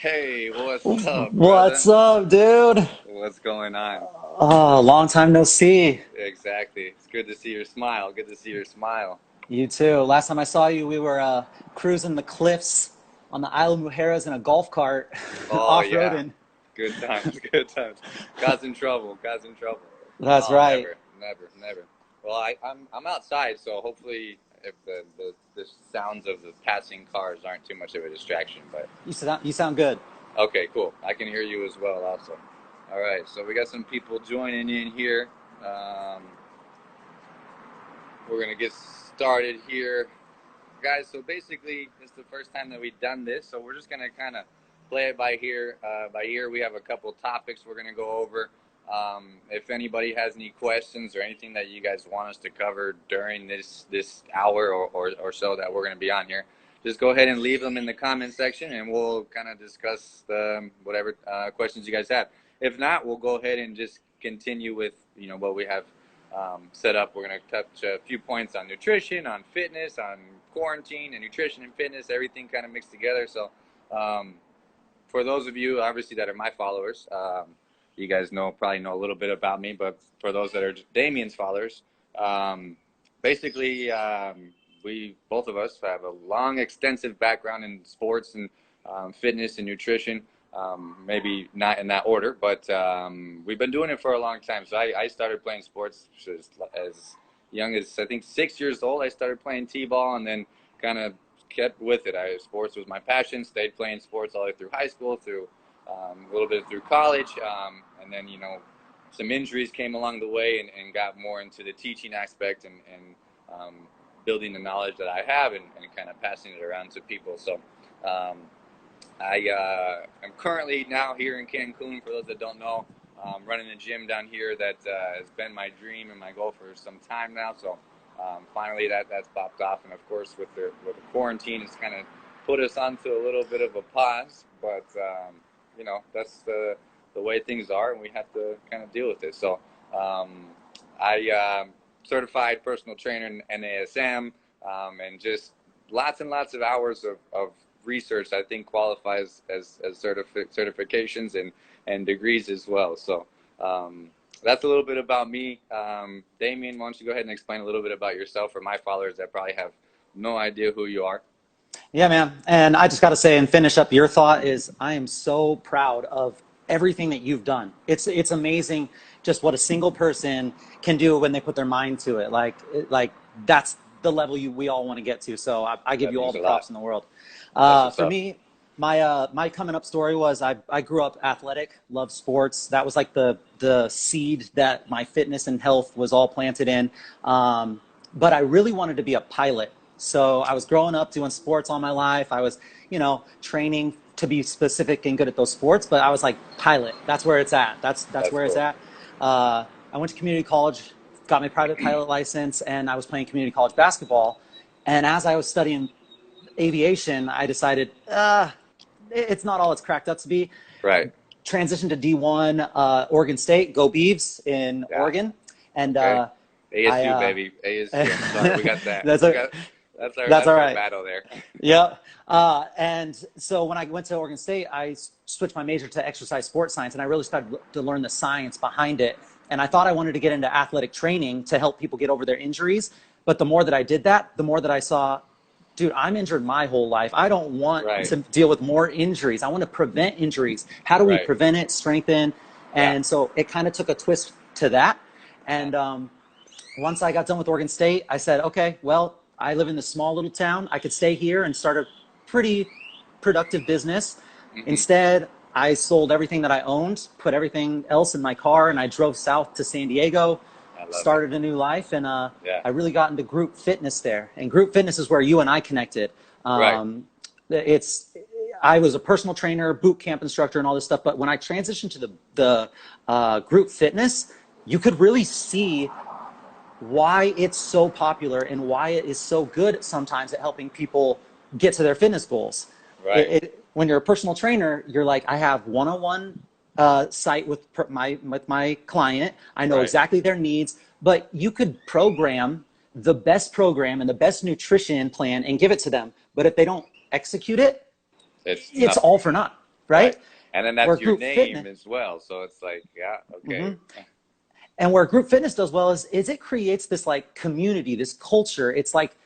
Hey, what's up, brother? What's up, dude? What's going on? Oh, long time no see. Exactly. It's good to see your smile. Good to see your smile. You too. Last time I saw you, we were cruising the cliffs on the Isle of Mujeres in a golf cart, Oh yeah. off-roading. Good times, good times. God's in trouble. God's in trouble. That's Oh, right. never, never, never. Well, I'm outside, so hopefully if the sounds of the passing cars aren't too much of a distraction. But You sound good. okay, cool. I can hear you as well, also. All right, so we got some people joining in here. Um, we're gonna get started here, guys. So basically, this is the first time that we've done this, so we're just gonna kind of play it by here. By ear, we have a couple topics we're gonna go over. If anybody has any questions or anything that you guys want us to cover during this hour or so that we're gonna be on here, just go ahead and leave them in the comment section, and we'll kind of discuss whatever questions you guys have. If not, we'll go ahead and just continue with what we have set up. We're going to touch a few points on nutrition, on fitness, on quarantine, and nutrition and fitness, everything kind of mixed together. So um, for those of you, obviously, that are my followers, you guys probably know a little bit about me, but for those that are Damien's followers, basically, we, both of us, have a long, extensive background in sports and fitness and nutrition. Maybe not in that order, but we've been doing it for a long time. So I started playing sports as young as, I think, 6 years old. I started playing t-ball and then kind of kept with it. Sports was my passion. Stayed playing sports all the way through high school, through a little bit through college, and then some injuries came along the way, and got more into the teaching aspect and building the knowledge that I have, and kind of passing it around to people. So I am currently now here in Cancun. For those that don't know, running a gym down here that has been my dream and my goal for some time now. So finally that's popped off, and of course with the quarantine, it's kind of put us onto a little bit of a pause. But that's the way things are, and we have to kind of deal with it. So I certified personal trainer in NASM, and just lots and lots of hours of research, I think, qualifies as certifications and degrees as well. So that's a little bit about me. Damien, why don't you go ahead and explain a little bit about yourself for my followers that probably have no idea who you are? Yeah, man. And I just got to say, and finish up your thought, is I am so proud of everything that you've done. It's amazing just what a single person can do when they put their mind to it. Like that's the level we all want to get to. So I give That you all means the a lot. props in the world. That's what's For up. me, my coming up story was I grew up athletic, loved sports. That was like the seed that my fitness and health was all planted in. But I really wanted to be a pilot. So I was growing up doing sports all my life. I was, training to be specific and good at those sports. But I was like, pilot. That's where it's at. That's That's where it's cool. at. I went to community college, got my private pilot license, and I was playing community college basketball. And as I was studying aviation, I decided it's not all it's cracked up to be. Right. Transitioned to D1, Oregon State, go Beavs in Yeah. Oregon, and Okay. I ASU, baby. ASU. I'm sorry, we got that. that's We a, got that's all that's our right. battle there. Yeah. And so when I went to Oregon State, I switched my major to exercise sports science, and I really started to learn the science behind it. And I thought I wanted to get into athletic training to help people get over their injuries. But the more that I did that, the more that I saw, dude, I'm injured my whole life. I don't want Right. to deal with more injuries. I want to prevent injuries. How do we Right. prevent it, strengthen? Yeah. And so it kind of took a twist to that. Uh-huh. And once I got done with Oregon State, I said, okay, well, I live in this small little town. I could stay here and start a pretty productive business. Hmm. Instead, I sold everything that I owned, put everything else in my car, and I drove south to San Diego, I love it. started a new life, and Yeah. I really got into group fitness there. And group fitness is where you and I connected. Right. Um, it's I was a personal trainer, boot camp instructor, and all this stuff. But when I transitioned to the group fitness, you could really see why it's so popular and why it is so good sometimes at helping people get to their fitness goals. Right. When you're a personal trainer, you're like, I have one-on-one site with my client. I know Right. exactly their needs, but you could program the best program and the best nutrition plan and give it to them. But if they don't execute it, It's it's nothing. all for naught, Right. right? And then Where that's your group name fitness, as well. So it's like, yeah, okay. mhm. And where group fitness does well is it creates this like community, this culture. It's like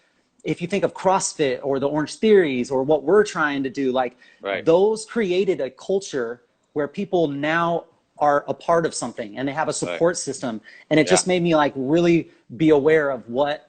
if you think of CrossFit or the Orange Theories or what we're trying to do, like Right. those created a culture where people now are a part of something and they have a Right. support system. And it Yeah. just made me like really be aware of what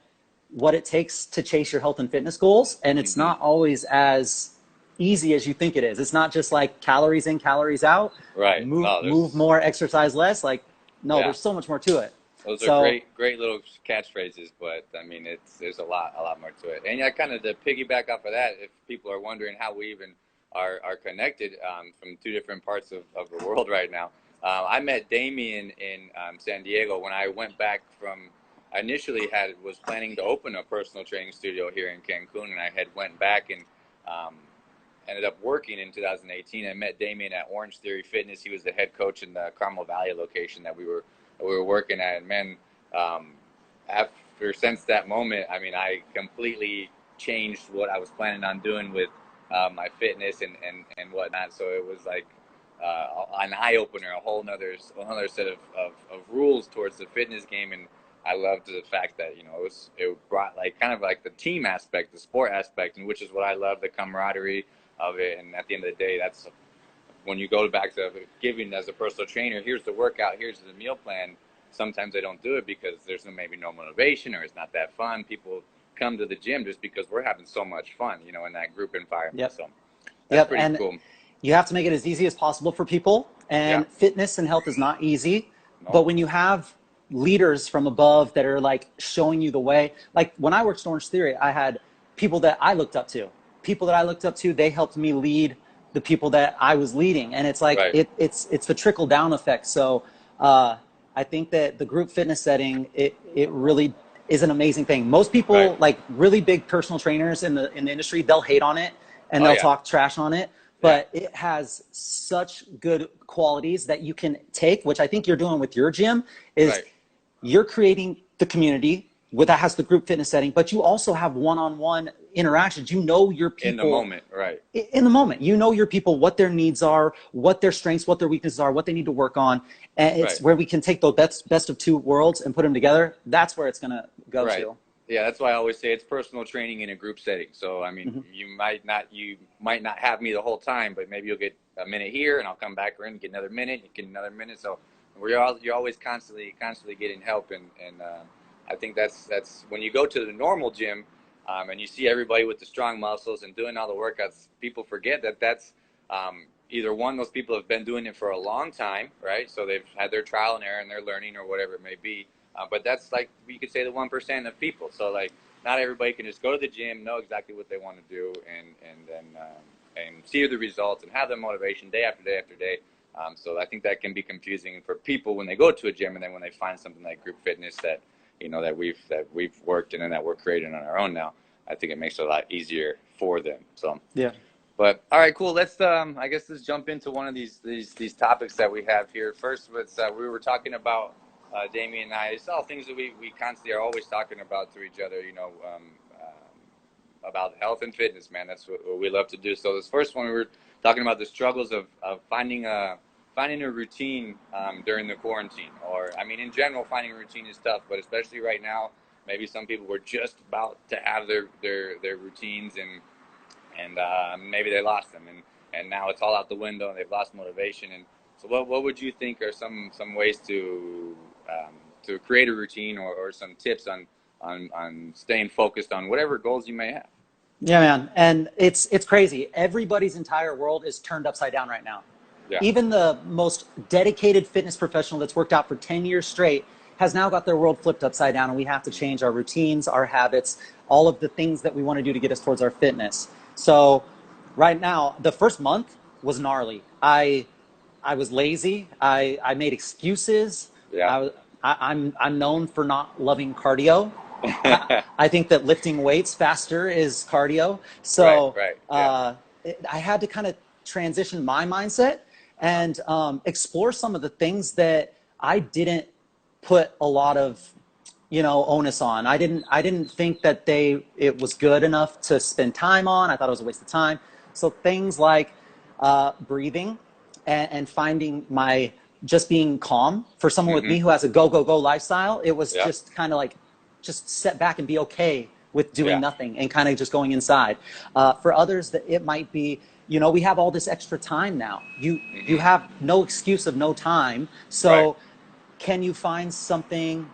it takes to chase your health and fitness goals. And it's Hmm. not always as easy as you think it is. It's not just like calories in, calories out, Right. No, move there's, more, exercise less. Like, no, yeah. there's so much more to it. Those are So, great little catchphrases, but I mean, there's a lot more to it. And yeah, kind of to piggyback off of that, if people are wondering how we even are connected from two different parts of the world right now, I met Damien in San Diego when I went back from. I initially was planning to open a personal training studio here in Cancun, and I had went back and um, ended up working in 2018. I met Damien at Orange Theory Fitness. He was the head coach in the Carmel Valley location that we were working at. And man, um, after since that moment, I mean, I completely changed what I was planning on doing with my fitness and whatnot. So it was like an eye opener, a whole nother set of rules towards the fitness game. And I loved the fact that it brought like kind of like the team aspect, the sport aspect, and which is what I love, the camaraderie of it. And at the end of the day, that's when you go back to giving as a personal trainer, here's the workout, here's the meal plan. Sometimes they don't do it because there's maybe no motivation or it's not that fun. People come to the gym just because we're having so much fun, in that group environment. yep. So that's Yep. pretty And cool. you have to make it as easy as possible for people. Yeah. And fitness and health is not easy. No. But when you have leaders from above that are like showing you the way, like when I worked at Orange Theory, I had people that I looked up to. People that I looked up to, they helped me lead the people that I was leading. And it's like Right. it's the trickle down effect. So I think that the group fitness setting, it really is an amazing thing. Most Right. people, like really big personal trainers in the industry, they'll hate on it and Oh they'll yeah. talk trash on it, Yeah. but it has such good qualities that you can take, which I think you're doing with your gym, is Right. you're creating the community that has the group fitness setting, but you also have one-on-one interactions. You know your In the people moment. Right. in the moment. You know your people, what their needs are, what their strengths, what their weaknesses are, what they need to work on. And it's Right. where we can take the best of two worlds and put them together. That's where it's going to go Right. to. Yeah, that's why I always say it's personal training in a group setting. So I mean, Mm-hmm. you might not have me the whole time, but maybe you'll get a minute here, and I'll come back in, get another minute, you get another minute. So you're always constantly getting help, and I think that's when you go to the normal gym, and you see everybody with the strong muscles and doing all the workouts. People forget that that's either one, those people have been doing it for a long time, right? So they've had their trial and error and they're learning or whatever it may be. But that's like you could say the 1% of people. So like not everybody can just go to the gym, know exactly what they want to do, and then and see the results and have the motivation day after day after day. So I think that can be confusing for people when they go to a gym and then when they find something like group fitness that that we've worked in and that we're creating on our own now. I think it makes it a lot easier for them. So Yeah. but all right, cool. Let's I guess let's jump into one of these topics that we have here. First, we were talking about Damien and I. It's all things that we constantly are always talking about to each other. About health and fitness, man. That's what we love to do. So this first one, we were talking about the struggles of finding a routine during the quarantine, or I mean, in general, finding a routine is tough, but especially right now, maybe some people were just about to have their routines and maybe they lost them, and now it's all out the window, and they've lost motivation. And so, what would you think are some ways to create a routine, or some tips on staying focused on whatever goals you may have? Yeah, man. And it's crazy. Everybody's entire world is turned upside down right now. Yeah. Even the most dedicated fitness professional that's worked out for 10 years straight has now got their world flipped upside down, and we have to change our routines, our habits, all of the things that we want to do to get us towards our fitness. So right now, the first month was gnarly. I was lazy. I made excuses. Yeah. I'm known for not loving cardio. I think that lifting weights faster is cardio. So Right. Yeah. I had to kind of transition my mindset and explore some of the things that I didn't put a lot of onus on. I didn't think that it was good enough to spend time on. I thought it was a waste of time. So things like breathing and finding my just being calm. For someone with Mm-hmm. me who has a go go go lifestyle, it was Yeah. just kind of like just sit back and be okay with doing Yeah. nothing and kind of just going inside. For others, that it might be, you know, we have all this extra time now. You Mm-hmm. have no excuse of no time. Right. So can you find something,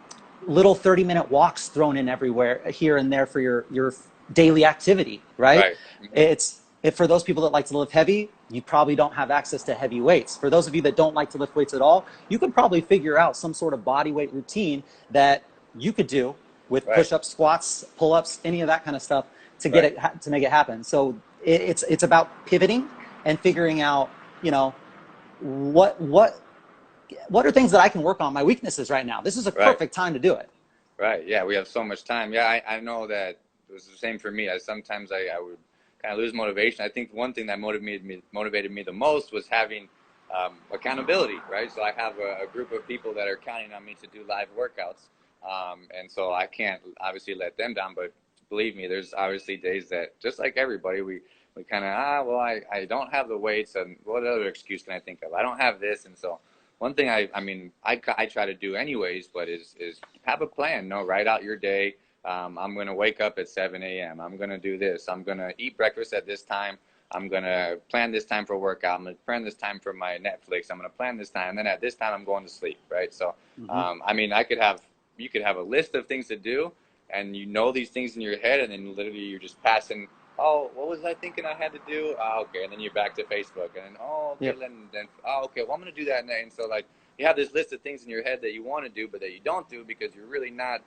little 30-minute walks thrown in everywhere here and there for your daily activity, right? Right. Mm-hmm. It's if for those people that like to lift heavy, you probably don't have access to heavy weights. For those of you that don't like to lift weights at all, you could probably figure out some sort of body weight routine that you could do with Right. push-ups, squats, pull-ups, any of that kind of stuff to get Right. it to make it happen. So it's about pivoting and figuring out, you know, what what what are things that I can work on, my weaknesses right now. This is a Right. perfect time to do it. Right. Yeah, we have so much time. Yeah, I know that it was the same for me. Sometimes I would kind of lose motivation. I think one thing that motivated me the most was having accountability, right? So I have a group of people that are counting on me to do live workouts, and so I can't obviously let them down. But believe me, there's obviously days that, just like everybody, we kind of, well, I don't have the weights, and what other excuse can I think of? I don't have this, and so one thing I try to do anyways, but is have a plan. No, write out your day. I'm going to wake up at 7 a.m. I'm going to do this. I'm going to eat breakfast at this time. I'm going to plan this time for workout. I'm going to plan this time for my Netflix. I'm going to plan this time. And then at this time, I'm going to sleep, right? So, Mm-hmm. you could have a list of things to do, and you know these things in your head, and then literally you're just passing, oh, what was I thinking I had to do? Oh, okay. And then you're back to Facebook. And then, oh, okay. Yep. Then oh, okay. Well, I'm going to do that. And so, like, you have this list of things in your head that you want to do, but that you don't do because you're really not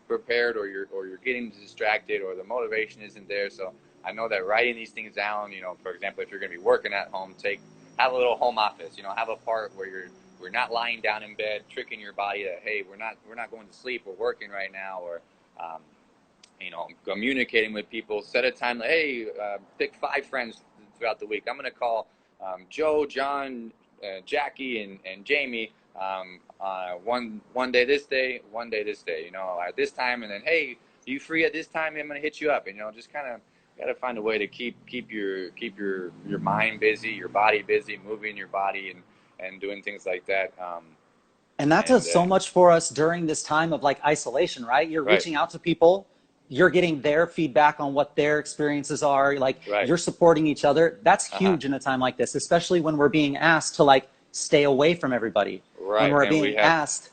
prepared, or you're getting distracted, or the motivation isn't there. So I know that writing these things down, you know, for example, if you're going to be working at home, have a little home office. You know, have a part where we're not lying down in bed, tricking your body that, hey, we're not going to sleep. We're working right now, or you know, communicating with people. Set a time, like, hey, pick 5 friends throughout the week. I'm going to call Joe, John, Jackie, and Jamie one day this day, one day this day, you know, at this time, and then, hey, you free at this time? I'm going to hit you up. And, you know, just kind of got to find a way to keep your mind busy, your body busy, moving your body, and doing things like that. And that And does so much for us during this time of like isolation, right? You're Right. reaching out to people, you're getting their feedback on what their experiences are, like Right. you're supporting each other. That's Uh-huh. huge in a time like this, especially when we're being asked to like stay away from everybody. When Right. we're And being asked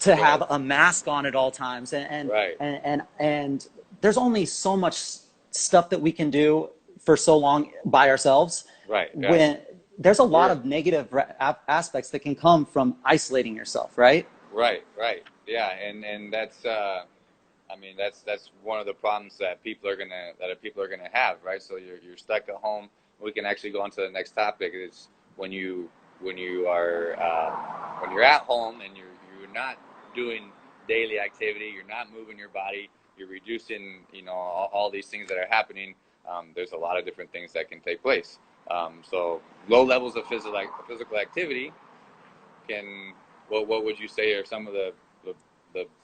to Go ahead. have a mask on at all times, Right. and there's only so much stuff that we can do for so long by ourselves. Right. Yeah. When there's a lot We're- of negative aspects that can come from isolating yourself, right? Right, right. Yeah, and that's that's one of the problems that people are gonna have, right? So you're stuck at home. We can actually go on to the next topic. Is when you are when you're at home and you're not doing daily activity, you're not moving your body, you're reducing, you know, all these things that are happening. There's a lot of different things that can take place. So low levels of physical activity can, what would you say are some of the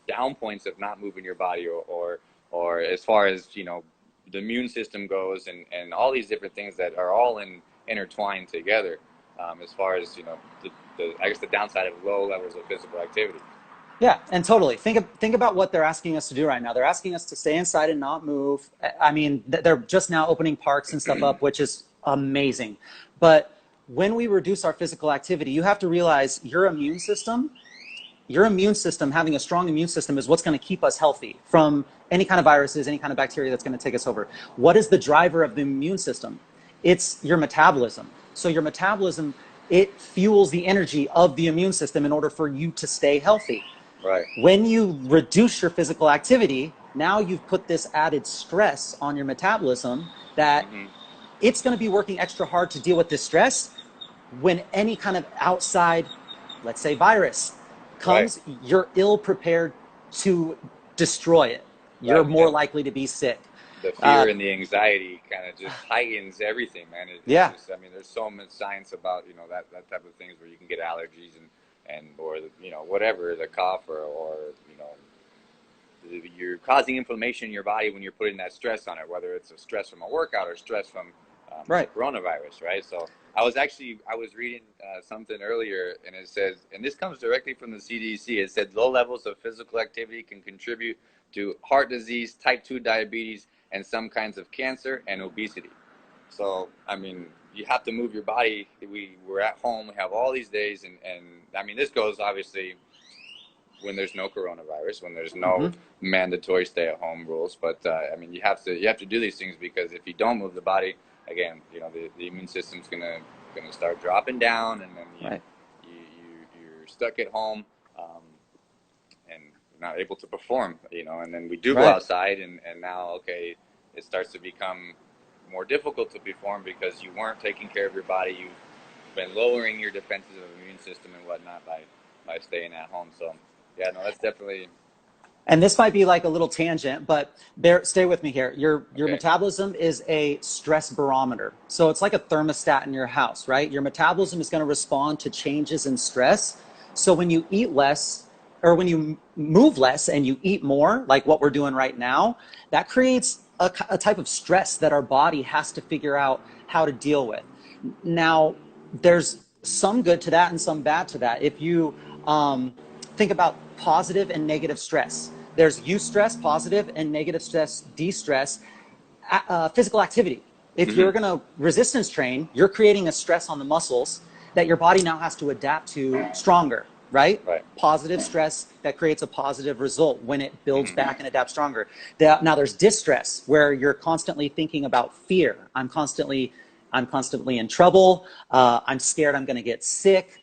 down points of not moving your body, or as far as, you know, the immune system goes, and all these different things that are all intertwined together, as far as, you know, I guess the downside of low levels of physical activity. Yeah, and totally. Think about what they're asking us to do right now. They're asking us to stay inside and not move. I mean, they're just now opening parks and stuff up, which is amazing. But when we reduce our physical activity, you have to realize your immune system, having a strong immune system is what's going to keep us healthy from any kind of viruses, any kind of bacteria that's going to take us over. What is the driver of the immune system? It's your metabolism. So your metabolism, it fuels the energy of the immune system in order for you to stay healthy. Right. When you reduce your physical activity, now you've put this added stress on your metabolism that it's going to be working extra hard to deal with this stress. When any kind of outside, let's say virus, comes, Right. you're ill prepared to destroy it. You're Right. more And likely to be sick. the fear and the anxiety kind of just heightens everything, man. Yeah. Just, I mean, there's so much science about, you know, that type of things, where you can get allergies and or, you know, whatever, the cough, or you know, you're causing inflammation in your body when you're putting that stress on it, whether it's a stress from a workout or stress from Right. coronavirus, right? So I was reading something earlier, and it says, and this comes directly from the CDC. It said low levels of physical activity can contribute to heart disease, type 2 diabetes, and some kinds of cancer and obesity. So, I mean, you have to move your body. We're at home. We have all these days, and I mean, this goes obviously when there's no coronavirus, when there's no mandatory stay-at-home rules. But I mean, you have to do these things, because if you don't move the body, again, you know, the immune system's gonna start dropping down, and then you're stuck at home, and not able to perform. You know, and then we do go outside, and now, okay, it starts to become more difficult to perform because you weren't taking care of your body. You've been lowering your defenses of the immune system and whatnot by staying at home. So yeah, no, that's definitely. And this might be like a little tangent, but stay with me here. Your metabolism is a stress barometer. So it's like a thermostat in your house, right? Your metabolism is going to respond to changes in stress. So when you eat less, or when you move less and you eat more, like what we're doing right now, that creates a type of stress that our body has to figure out how to deal with. Now, there's some good to that and some bad to that. If you think about positive and negative stress, there's eustress, positive, and negative stress, de-stress. Physical activity. If you're going to resistance train, you're creating a stress on the muscles that your body now has to adapt to stronger, right? Positive stress that creates a positive result when it builds back and adapts stronger. Now there's distress, where you're constantly thinking about fear. I'm constantly in trouble. I'm scared I'm going to get sick.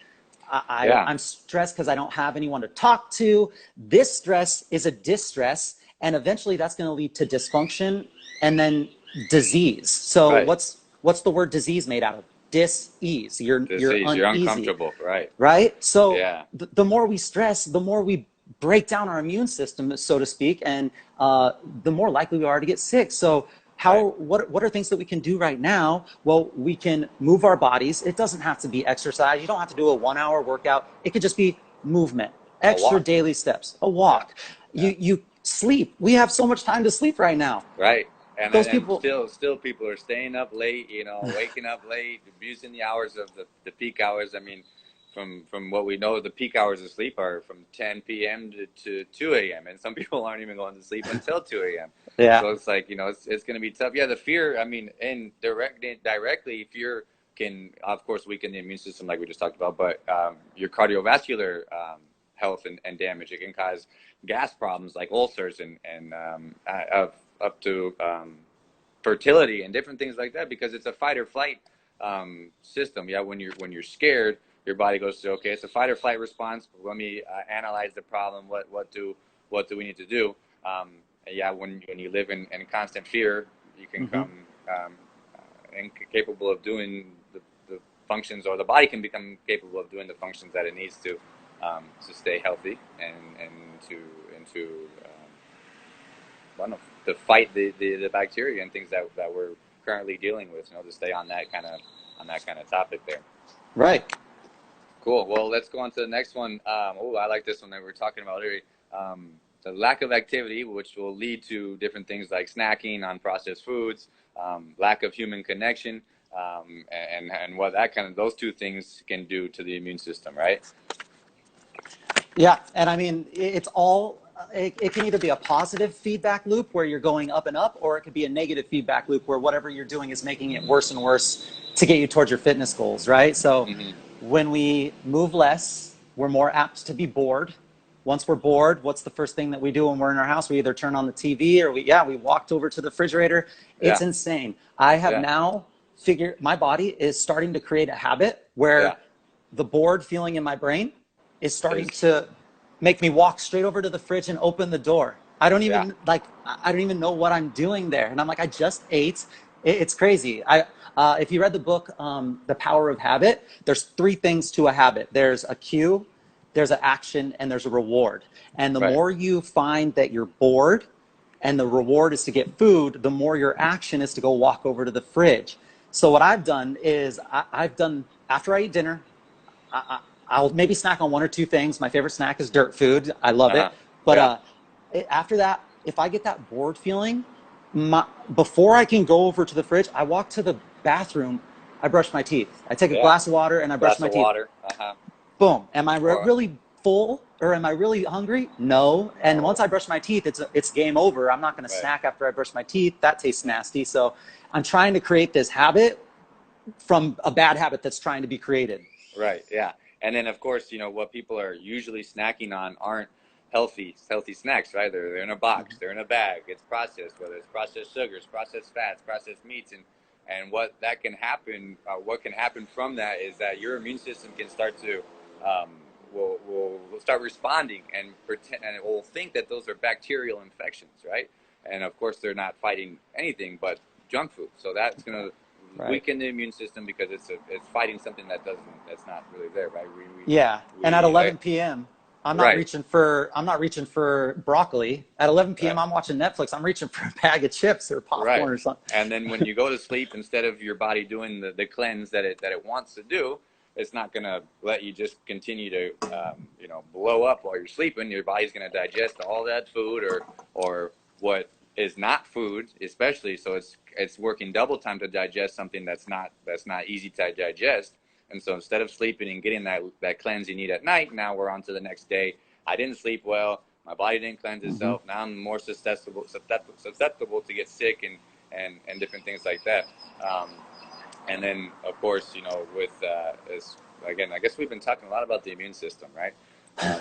I'm stressed because I don't have anyone to talk to. This stress is a distress, and eventually that's going to lead to dysfunction and then disease. So what's the word disease made out of? Dis-ease. You're uneasy. You're uncomfortable, right? So the more we stress, the more we break down our immune system, so to speak, and the more likely we are to get sick. So what are things that we can do right now? Well, we can move our bodies. It doesn't have to be exercise. You don't have to do a 1 hour workout. It could just be movement, extra daily steps, a walk. You sleep. We have so much time to sleep right now. And those people still people are staying up late, you know, waking up late, abusing the hours of the peak hours. I mean, from what we know, the peak hours of sleep are from 10 p.m. to 2 a.m. And some people aren't even going to sleep until 2 a.m. So it's like, you know, it's going to be tough. Yeah, the fear, I mean, and directly, fear can, of course, weaken the immune system like we just talked about, but your cardiovascular health and damage. It can cause gas problems like ulcers and up to fertility and different things like that, because it's a fight or flight system. When you're scared, your body goes to, okay, it's a fight or flight response. Let me analyze the problem. What do we need to do? When you live in constant fear, you can become incapable of doing the functions, or the body can become capable of doing the functions that it needs to stay healthy and to fight the bacteria and things that we're currently dealing with. You know, to stay on that kind of topic there. Right. Cool. Well, let's go on to the next one. I like this one that we were talking about earlier. The lack of activity, which will lead to different things like snacking on processed foods, lack of human connection, and what those two things can do to the immune system, right? Yeah, and I mean, it's all. It can either be a positive feedback loop where you're going up and up, or it could be a negative feedback loop where whatever you're doing is making it worse and worse to get you towards your fitness goals, right? So when we move less, we're more apt to be bored. Once we're bored, what's the first thing that we do when we're in our house? We either turn on the TV, or we walked over to the refrigerator. It's insane. I have now figured my body is starting to create a habit where the bored feeling in my brain is starting to make me walk straight over to the fridge and open the door. I don't even I don't even know what I'm doing there. And I'm like, I just ate. It's crazy. If you read the book, The Power of Habit, there's 3 things to a habit. There's a cue, there's an action, and there's a reward. And the more you find that you're bored and the reward is to get food, the more your action is to go walk over to the fridge. So what I've done is after I eat dinner, I'll maybe snack on 1 or 2 things. My favorite snack is dirt food. I love it. But after that, if I get that bored feeling, Before I can go over to the fridge, I walk to the bathroom. I brush my teeth. I take a Yeah. glass of water and I brush Glass my of teeth. water. Boom. Am I Or really full or am I really hungry? No. And once no. I brush my teeth, it's game over. I'm not going to Right. snack after I brush my teeth. That tastes nasty. So I'm trying to create this habit from a bad habit that's trying to be created. Right. Yeah. And then of course, what people are usually snacking on aren't healthy snacks, right? They're in a box, they're in a bag. It's processed, whether it's processed sugars, processed fats, processed meats, and what can happen from that is that your immune system can start to um, will start responding and pretend, and it will think that those are bacterial infections, right? And of course, they're not fighting anything but junk food. So that's going to Right. weaken the immune system because it's fighting something that's not really there, right? Yeah. And at We 11 p.m., right, I'm not reaching for broccoli. At 11 p.m., right, I'm watching Netflix. I'm reaching for a bag of chips or right. popcorn or something. And then when you go to sleep, instead of your body doing the cleanse that it wants to do, it's not going to let you just continue to blow up while you're sleeping. Your body's going to digest all that food or what is not food, especially. So it's working double time to digest something that's not easy to digest. And so instead of sleeping and getting that cleanse you need at night, now we're on to the next day. I didn't sleep well. My body didn't cleanse Mm-hmm. itself. Now I'm more susceptible to get sick and different things like that. And then, of course, with again, I guess we've been talking a lot about the immune system, right?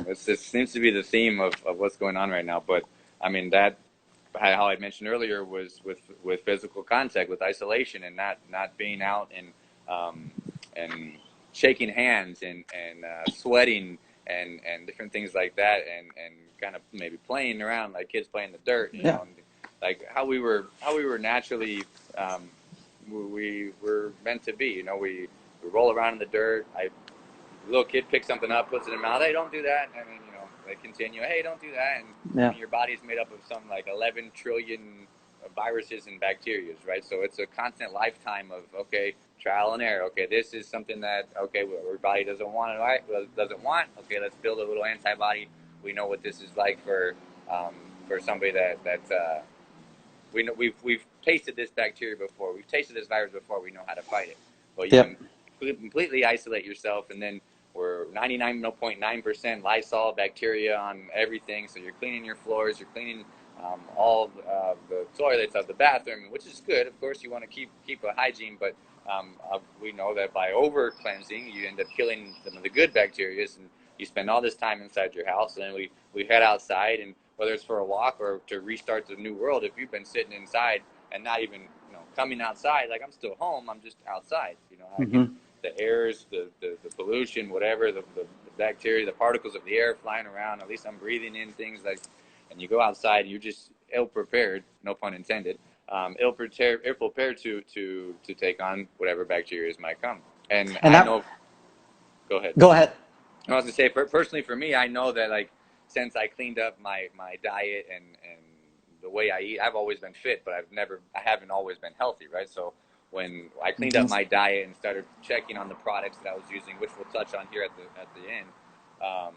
It seems to be the theme of what's going on right now. But I mean, that how I mentioned earlier was with physical contact, with isolation, and not being out and shaking hands and sweating and different things like that, and kind of maybe playing around like kids playing in the dirt, Yeah. and like how we were naturally. We were meant to be. We roll around in the dirt. Little kid picks something up, puts it in their mouth. Hey, don't do that. And then they continue. Hey, don't do that. And I Yeah. mean, your body's made up of some like 11 trillion viruses and bacteria, right? So it's a constant lifetime of trial and error. Okay, this is something that our body doesn't want. Right? Doesn't want. Okay, let's build a little antibody. We know what this is like for somebody that we know we've tasted this bacteria before. We've tasted this virus before. We know how to fight it. Well, you Yep. can completely isolate yourself, and then we're 99.9% Lysol bacteria on everything. So you're cleaning your floors, you're cleaning all the toilets of the bathroom, which is good. Of course, you want to keep a hygiene, but we know that by over cleansing, you end up killing some of the good bacteria, and you spend all this time inside your house, and then we head outside, and whether it's for a walk or to restart the new world, if you've been sitting inside and not even coming outside, like I'm still home, I'm just outside. I can Mm-hmm. the airs, the pollution, whatever, the bacteria, the particles of the air flying around. At least I'm breathing in things like, and you go outside, you're just ill prepared, no pun intended, ill prepared to take on whatever bacteria might come. And And I that, know, go ahead. go ahead. I was gonna say, personally for me, I know that like since I cleaned up my diet and the way I eat, I've always been fit, but I haven't always been healthy, right? So when I cleaned up Mm-hmm. my diet and started checking on the products that I was using, which we'll touch on here at the end, um,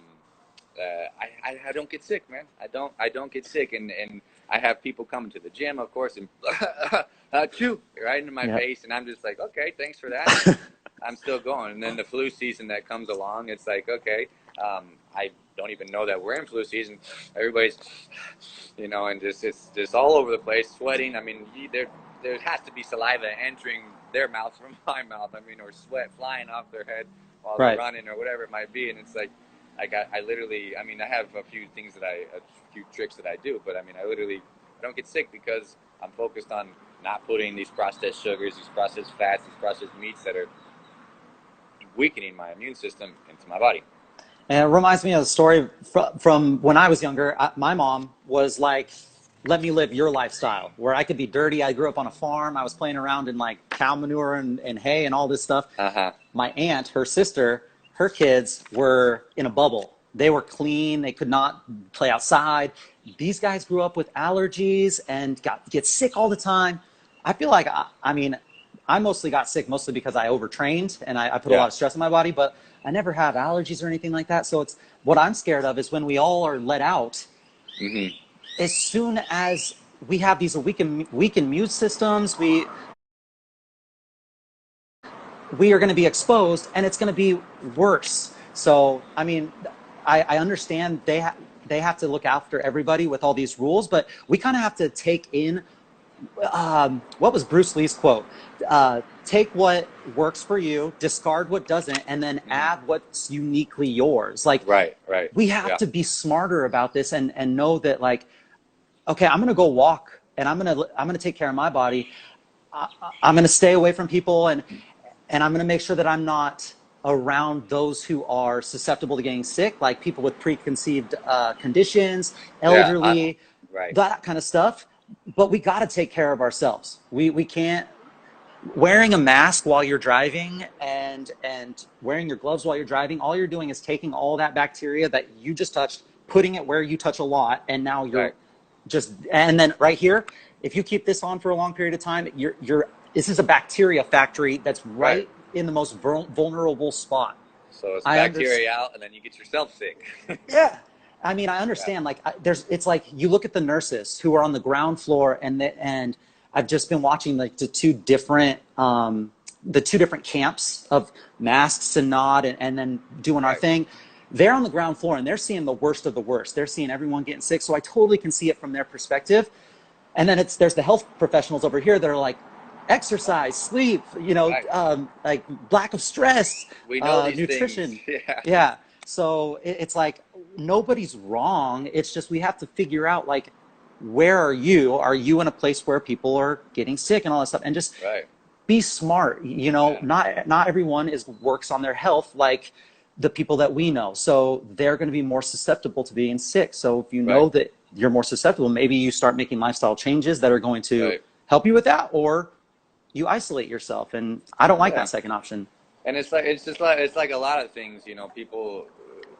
I don't get sick, man. I don't get sick, and I have people coming to the gym, of course, and chew right into my Yep. face, and I'm just like, okay, thanks for that, and I'm still going. And then the flu season that comes along, it's like, okay, I don't even know that we're in flu season. Everybody's, and it's just all over the place, sweating. I mean, there has to be saliva entering their mouth from my mouth. I mean, or sweat flying off their head while they're Right. running or whatever it might be. And it's like, I literally, I mean, I have a few tricks that I do, but I mean, I don't get sick because I'm focused on not putting these processed sugars, these processed fats, these processed meats that are weakening my immune system into my body. And it reminds me of a story from when I was younger. My mom was like, let me live your lifestyle where I could be dirty. I grew up on a farm. I was playing around in like cow manure and hay and all this stuff. Uh-huh. My aunt, her sister, her kids were in a bubble. They were clean. They could not play outside. These guys grew up with allergies and get sick all the time. I feel like, I mean, I mostly got sick mostly because I overtrained and I put a lot Yeah. of stress on my body, but I never have allergies or anything like that. So what I'm scared of is when we all are let out, Mm-hmm. as soon as we have these weakened immune systems. We are going to be exposed, and it's going to be worse. So, I mean, I understand they have to look after everybody with all these rules, but we kind of have to take in what was Bruce Lee's quote? Take what works for you, discard what doesn't, and then add what's uniquely yours. Like, Right. we have Yeah. to be smarter about this and know that, like, okay, I'm going to go walk and I'm going to take care of my body. I'm going to stay away from people, and I'm going to make sure that I'm not around those who are susceptible to getting sick, like people with preconceived conditions, Yeah. elderly, Right. that kind of stuff. But we got to take care of ourselves. We can't, wearing a mask while you're driving and wearing your gloves while you're driving, all you're doing is taking all that bacteria that you just touched, putting it where you touch a lot, and now you're Right. just, and then right here, if you keep this on for a long period of time, you're this is a bacteria factory that's Right. right in the most vulnerable spot. So it's I understand. bacteria out, and then you get yourself sick. Yeah. I mean, I Yeah. understand. Like, it's like you look at the nurses who are on the ground floor, and I've just been watching like the two different camps of masks and not, and then doing our Right. thing. They're on the ground floor and they're seeing the worst of the worst. They're seeing everyone getting sick. So I totally can see it from their perspective. And then there's the health professionals over here that are like, exercise, sleep, Right. like lack of stress, We know these things. nutrition. Yeah. Yeah. So it's like nobody's wrong. It's just we have to figure out, like, where are you? Are you in a place where people are getting sick and all that stuff? And just Right. be smart. Yeah. Not everyone works on their health like the people that we know. So they're going to be more susceptible to being sick. So if you Right. know that you're more susceptible, maybe you start making lifestyle changes that are going to Right. help you with that, or you isolate yourself. And I don't like Yeah. that second option. And it's like a lot of things, people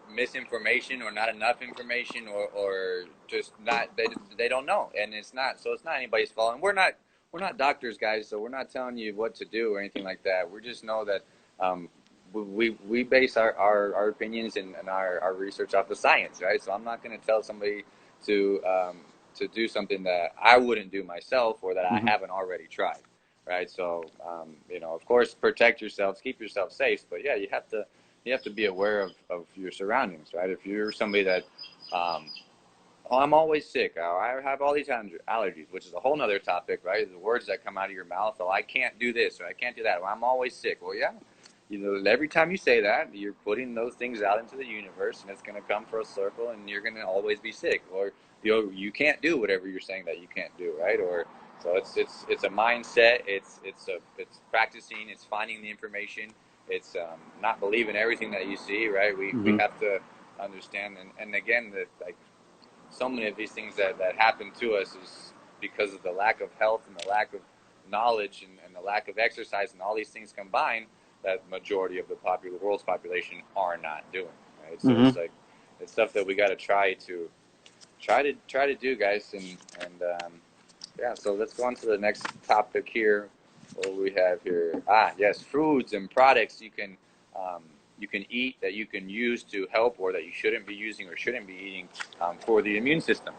misinformation or not enough information or just not they don't know, and it's not anybody's fault. And we're not doctors, guys, so we're not telling you what to do or anything like that. We just know that we base our opinions and our research off the science, right? So I'm not going to tell somebody to do something that I wouldn't do myself or that I Mm-hmm. haven't already tried, right? So, of course, protect yourselves, keep yourself safe. But yeah, you have to be aware of your surroundings, right? If you're somebody that, oh, I'm always sick, or I have all these allergies, which is a whole nother topic, right? The words that come out of your mouth, oh, I can't do this or I can't do that, or I'm always sick. Well, yeah, every time you say that, you're putting those things out into the universe, and it's going to come for a circle, and you're going to always be sick, or you can't do whatever you're saying that you can't do, right? Or so it's a mindset. It's practicing. It's finding the information. It's not believing everything that you see, right? We Mm-hmm. have to understand, and again, that like so many of these things that happen to us is because of the lack of health and the lack of knowledge and the lack of exercise and all these things combined that majority of the world's population are not doing, right? So Mm-hmm. it's stuff that we got to try to do, guys, and yeah. So let's go on to the next topic here. What do we have here? Yes, foods and products you can eat that you can use to help, or that you shouldn't be using or shouldn't be eating for the immune system.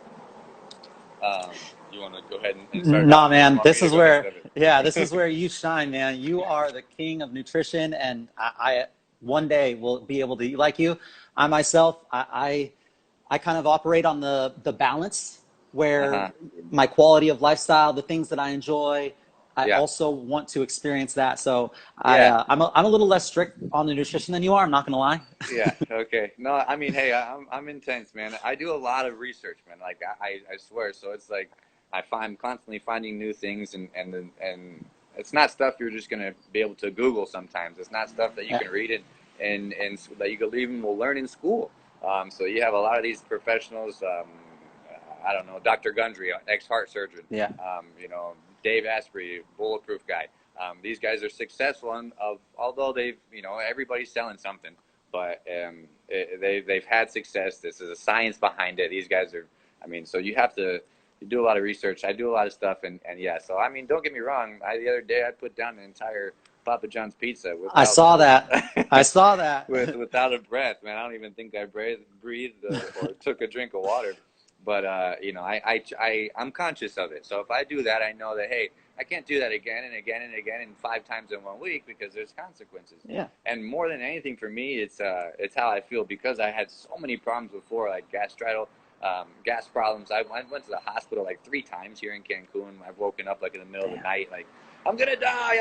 Um, you want to go ahead and start it Nah, off, or you man, want me to go ahead and grab this is it? where you shine, man. You are the king of nutrition, and I one day will be able to eat like you. I myself, I kind of operate on the balance where Uh-huh. my quality of lifestyle, the things that I enjoy, I Yeah. also want to experience that. So Yeah. I'm a little less strict on the nutrition than you are. I'm not gonna lie. Yeah. Okay. No, I mean, hey, I'm intense, man. I do a lot of research, man. Like I swear. So it's like I'm constantly finding new things, and it's not stuff you're just gonna be able to Google. Sometimes it's not stuff that you Yeah. can read and that you could even will learn in school. So you have a lot of these professionals. I don't know, Dr. Gundry, ex-heart surgeon. Yeah. Dave Asprey, bulletproof guy. These guys are successful, although everybody's selling something, but they've had success. This is a science behind it. These guys are, so you do a lot of research. I do a lot of stuff, and yeah. So don't get me wrong. The other day I put down an entire Papa John's pizza I without saw that. I saw that. without a breath, man. I don't even think I breathed or took a drink of water. but I'm conscious of it. So if I do that, I know that, hey, I can't do that again and again and again and 5 times in 1 week, because there's consequences. Yeah. And more than anything for me, it's how I feel, because I had so many problems before, like gas problems. I went to the hospital like 3 times here in Cancun. I've woken up like in the middle of the Damn. night, like, I'm gonna die, I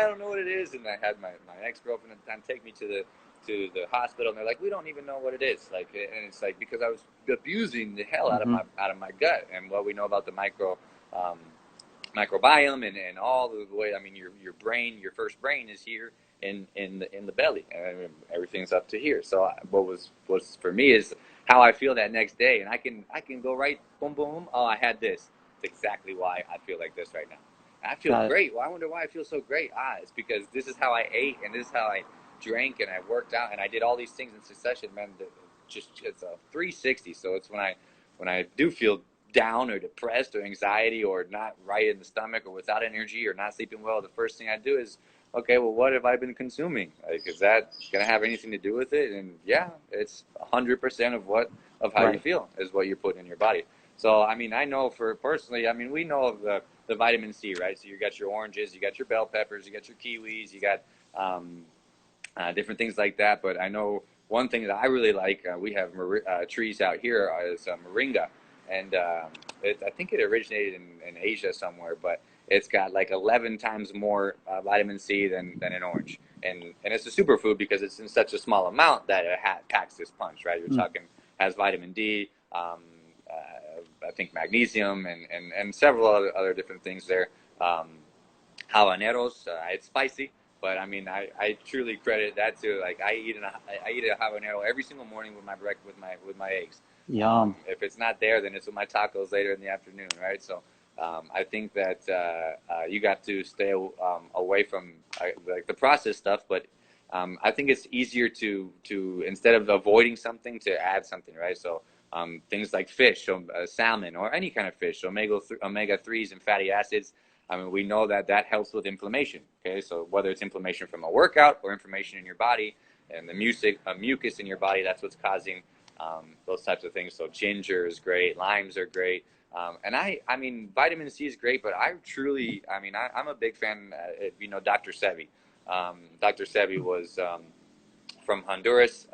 don't know what it is. And I had my ex-girlfriend at the time take me to the hospital, and they're like, we don't even know what it is. Like, and it's like, because I was abusing the hell Mm-hmm. out of my gut, and what we know about the um, microbiome, and all the way. I mean, your brain, your first brain is here in the belly, and everything's up to here. So what's for me is how I feel that next day, and I can go right, boom boom. Oh, I had this. It's exactly why I feel like this right now. I feel Got it. great. Well, I wonder why I feel so great. It's because this is how I ate, and this is how I drank, and I worked out, and I did all these things in succession. Man, just it's a 360. So it's when I do feel down or depressed or anxiety or not right in the stomach or without energy or not sleeping well, the first thing I do is, okay, well, what have I been consuming? Like, is that going to have anything to do with it? And yeah, it's 100% of how you Right. feel is what you're putting in your body. So, I mean, I know for personally, I mean, we know of the vitamin C, right? So you got your oranges, you got your bell peppers, you got your kiwis, you got different things like that. But I know one thing that I really like, we have trees out here, is moringa. And I think it originated in Asia somewhere, but it's got like 11 times more vitamin C than an orange. And it's a superfood because it's in such a small amount that it packs this punch, right? You're Mm. talking, has vitamin D, I think magnesium, and several other different things there. Um, Habaneros, it's spicy, but I mean, I truly credit that to, like, I eat a habanero every single morning with my with my eggs. Yum. If it's not there, then it's with my tacos later in the afternoon, right? So I think that you got to stay away from like the processed stuff, but I think it's easier to instead of avoiding something, to add something, right? So things like fish, so, salmon, or any kind of fish, omega threes and fatty acids. I mean, we know that that helps with inflammation. Okay, so whether it's inflammation from a workout or inflammation in your body, and the mucus in your body, that's what's causing those types of things. So ginger is great, limes are great, and I mean, vitamin C is great, but I mean, I'm a big fan. If you know Dr. Sebi, Dr. Sebi was from Honduras.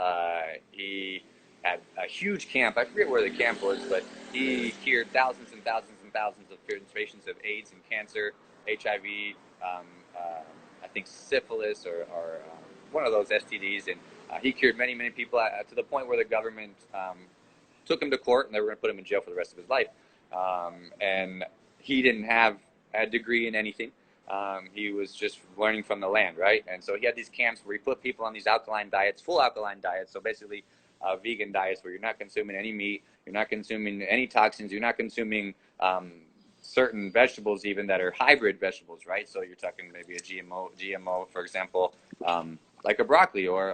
He had a huge camp. I forget where the camp was, but he cured thousands and thousands and thousands of patients of AIDS and cancer, HIV, um, uh, I think syphilis, or one of those STDs. And he cured many, many people to the point where the government took him to court, and they were going to put him in jail for the rest of his life. And he didn't have a degree in anything. He was just learning from the land, right? And so he had these camps where he put people on these alkaline diets, full alkaline diets. So basically, vegan diets where you're not consuming any meat, you're not consuming any toxins, you're not consuming certain vegetables even that are hybrid vegetables, right? So you're talking maybe a GMO, for example, like a broccoli or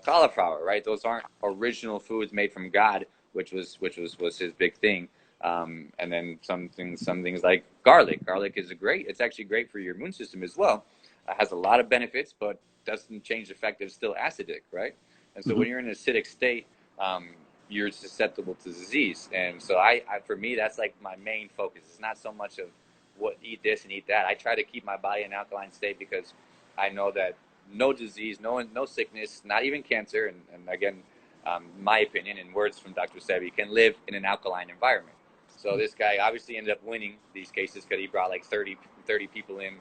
cauliflower, right? Those aren't original foods made from God, which was his big thing. And then some things like garlic. Garlic is it's actually great for your immune system as well. It has a lot of benefits, but doesn't change the fact that it's still acidic, right? And so Mm-hmm. when you're in an acidic state, you're susceptible to disease. And so for me, that's like my main focus. It's not so much of eat this and eat that. I try to keep my body in an alkaline state because I know that no disease, no sickness, not even cancer, and again, my opinion, in words from Dr. Sebi, can live in an alkaline environment. So this guy obviously ended up winning these cases because he brought like 30 people in.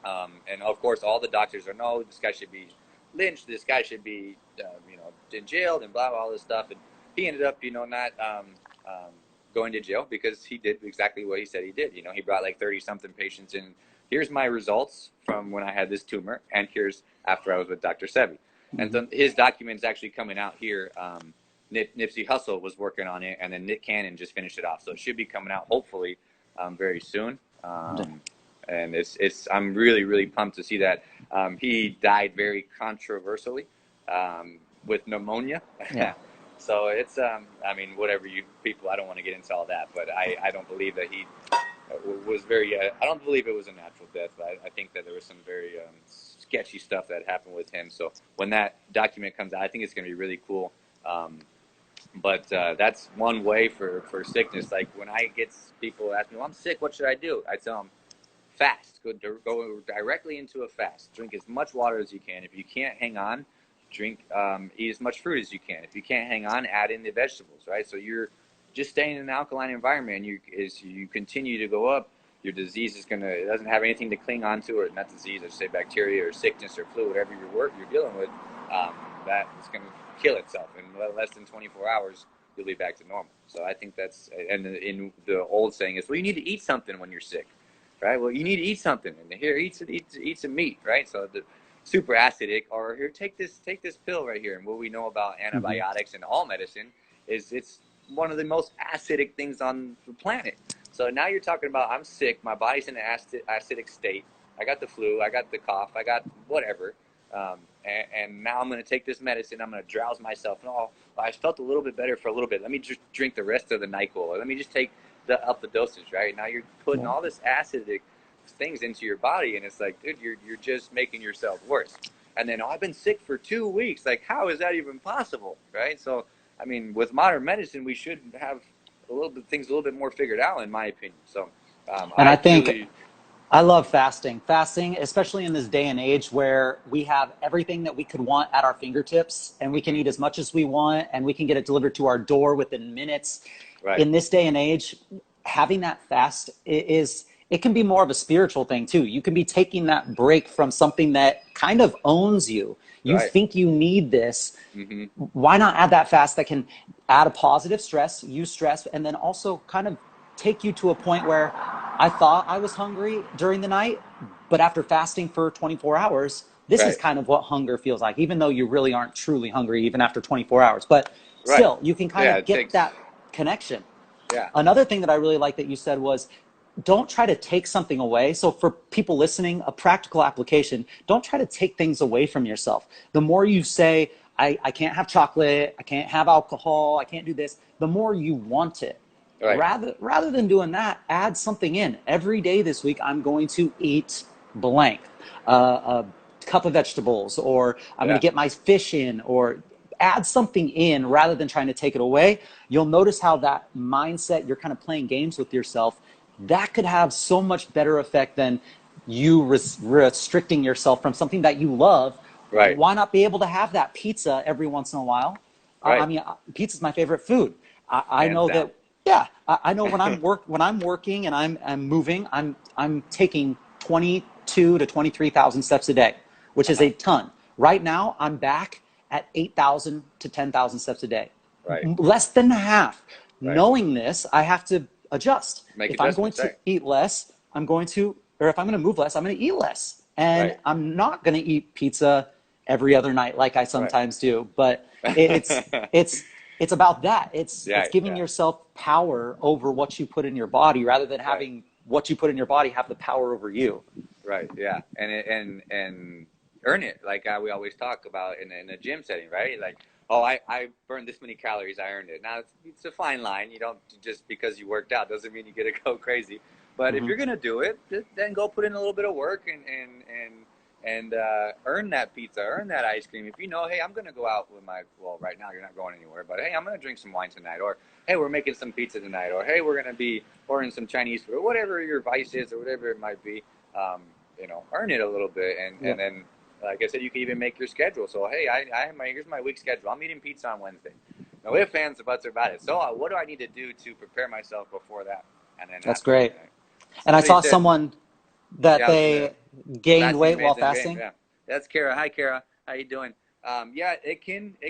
And of course, all the doctors are, no, this guy should be lynched, this guy should be, in jail, and blah, blah, all this stuff. And he ended up, not going to jail because he did exactly what he said he did. He brought like 30 something patients in. Here's my results from when I had this tumor, and here's after I was with Dr. Sebi. And Mm-hmm. so his document's actually coming out here. Nipsey Hussle was working on it, and then Nick Cannon just finished it off. So it should be coming out hopefully very soon. And I'm really, really pumped to see that. He died very controversially with pneumonia. Yeah. So it's I mean, whatever you people, I don't want to get into all that, but I don't believe that he was very. I don't believe it was a natural death, but I think that there was some very sketchy stuff that happened with him. So when that document comes out, I think it's going to be really cool. Um, But that's one way for sickness. Like when I get people ask me, well, I'm sick, what should I do? I tell them, fast. Go directly into a fast. Drink as much water as you can. If you can't hang on, eat as much fruit as you can. If you can't hang on, add in the vegetables, right? So you're just staying in an alkaline environment. And as you continue to go up, your disease it doesn't have anything to cling on to, or not disease, or say bacteria or sickness or flu, whatever you're dealing with, that is going to kill itself in less than 24 hours. You'll be back to normal. So I think that's, and in the old saying is, well, you need to eat something when you're sick, right? Well, you need to eat something, and here, eat some meat, right? So the super acidic, or here, take this pill right here. And what we know about Mm-hmm. antibiotics and all medicine is it's one of the most acidic things on the planet. So now you're talking about, I'm sick, my body's in an acidic state. I got the flu, I got the cough, I got whatever, and now I'm going to take this medicine. I'm going to drowse myself. Oh, I felt a little bit better for a little bit. Let me just drink the rest of the NyQuil, or let me just take up the dosage. Right now, you're putting Yeah. all this acidic things into your body, and it's like, dude, you're just making yourself worse. And then, oh, I've been sick for 2 weeks. Like, how is that even possible, right? So, I mean, with modern medicine, we should have a little bit more figured out, in my opinion. So, And I I think truly, I love fasting. Fasting, especially in this day and age where we have everything that we could want at our fingertips and we can mm-hmm, eat as much as we want and we can get it delivered to our door within minutes. right, In this day and age, having that fast is it can be more of a spiritual thing too. You can be taking that break from something that kind of owns you. You right, think you need this. mm-hmm, Why not add that fast that can add a positive stress, use stress, and then also kind of take you to a point where I thought I was hungry during the night, but after fasting for 24 hours, this is right, kind of what hunger feels like, even though you really aren't truly hungry even after 24 hours. But right. still, you can kind Yeah, of it get takes, that connection. yeah, Another thing that I really like that you said was don't try to take something away. So, for people listening, a practical application, don't try to take things away from yourself. The more you say, I can't have chocolate, I can't have alcohol, I can't do this, the more you want it. right, Rather than doing that, add something in. Every day this week, I'm going to eat blank, a cup of vegetables, or I'm going to yeah, get my fish in, or add something in rather than trying to take it away. You'll notice how that mindset, you're kind of playing games with yourself, that could have so much better effect than you restricting yourself from something that you love. right, Why not be able to have that pizza every once in a while? I right, mean, pizza is my favorite food. I hands know down. that. Yeah, I know when I'm working and I'm moving, I'm taking 22 to 23,000 steps a day, which is Uh-huh. a ton. Right now, I'm back at 8,000 to 10,000 steps a day, Right, less than half. right. Knowing this, I have to adjust. Make If I'm going adjustments, to right, eat less, or if I'm going to move less, I'm going to eat less. And right, I'm not going to eat pizza every other night like I right. sometimes do. But it's it's about that. It's Yeah, giving yeah, yourself power over what you put in your body rather than right, having what you put in your body have the power over you. right, yeah, and earn it. Like we always talk about in a gym setting, right? Like, oh, I burned this many calories, I earned it. Now it's a fine line. You don't, just because you worked out doesn't mean you get to go crazy. But if Hmm. you're gonna do it, then go put in a little bit of work and earn that pizza, earn that ice cream. If you know, hey, I'm gonna go out with well, right now you're not going anywhere, but hey, I'm gonna drink some wine tonight, or hey, we're making some pizza tonight, or hey, we're gonna be ordering some Chinese food, or whatever your vice is, or whatever it might be. Um, earn it a little bit, and Yep, then, like I said, you can even make your schedule. So hey, I have here's my week schedule. I'm eating pizza on Wednesday. No ifs, ands, or buts about it. So what do I need to do to prepare myself before that, and then that's after? great. And I Somebody saw said, someone that yeah, I was gonna. they gained Fasting weight while remains in vain. fasting. Yeah, that's Kara. Hi, Kara. How you doing? Yeah, it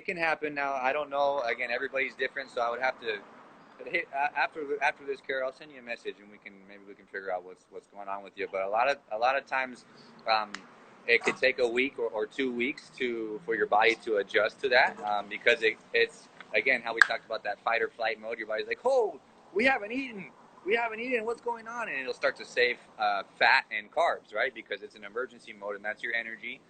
can happen. Now I don't know. Again, everybody's different, so I would have to. But hey, after this, Kara, I'll send you a message, and maybe we can figure out what's going on with you. But a lot of times, um, it could take a week or 2 weeks for your body to adjust to that, because it's again how we talked about that fight or flight mode. Your body's like, oh, we haven't eaten. We haven't eaten. What's going on? And it'll start to save fat and carbs, right? Because it's an emergency mode, and that's your energy.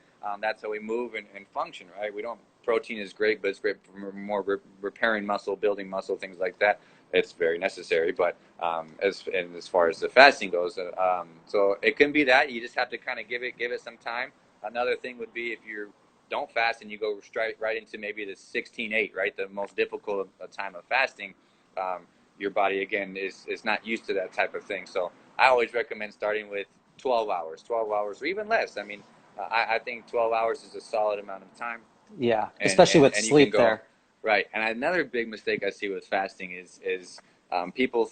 That's how we move and function, right? We don't. Protein is great, but it's great for more repairing muscle, building muscle, things like that. It's very necessary. But as far as the fasting goes, so it can be that you just have to kind of give it some time. Another thing would be if you're don't fast and you go straight right into maybe the 16-8, right, the most difficult time of fasting, your body again is not used to that type of thing. So I always recommend starting with 12 hours or even less. I mean, I think 12 hours is a solid amount of time. Yeah, and especially and, with and you can sleep go there. right. And another big mistake I see with fasting is people.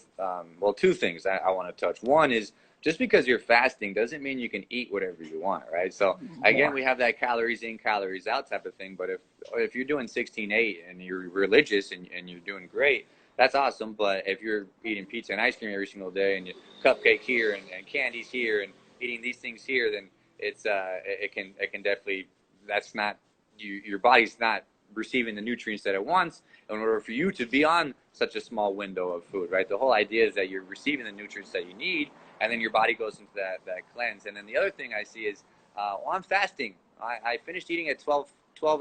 Well, two things I want to touch. One is just because you're fasting doesn't mean you can eat whatever you want, right? So again, More. we have that calories in, calories out type of thing. But if you're doing 16-8 and you're religious and you're doing great, that's awesome. But if you're eating pizza and ice cream every single day and you cupcake here and candies here and eating these things here, then it can definitely, that's not your body's not receiving the nutrients that it wants in order for you to be on such a small window of food, right? The whole idea is that you're receiving the nutrients that you need, and then your body goes into that cleanse. And then the other thing I see is, well, I'm fasting. I finished eating at 12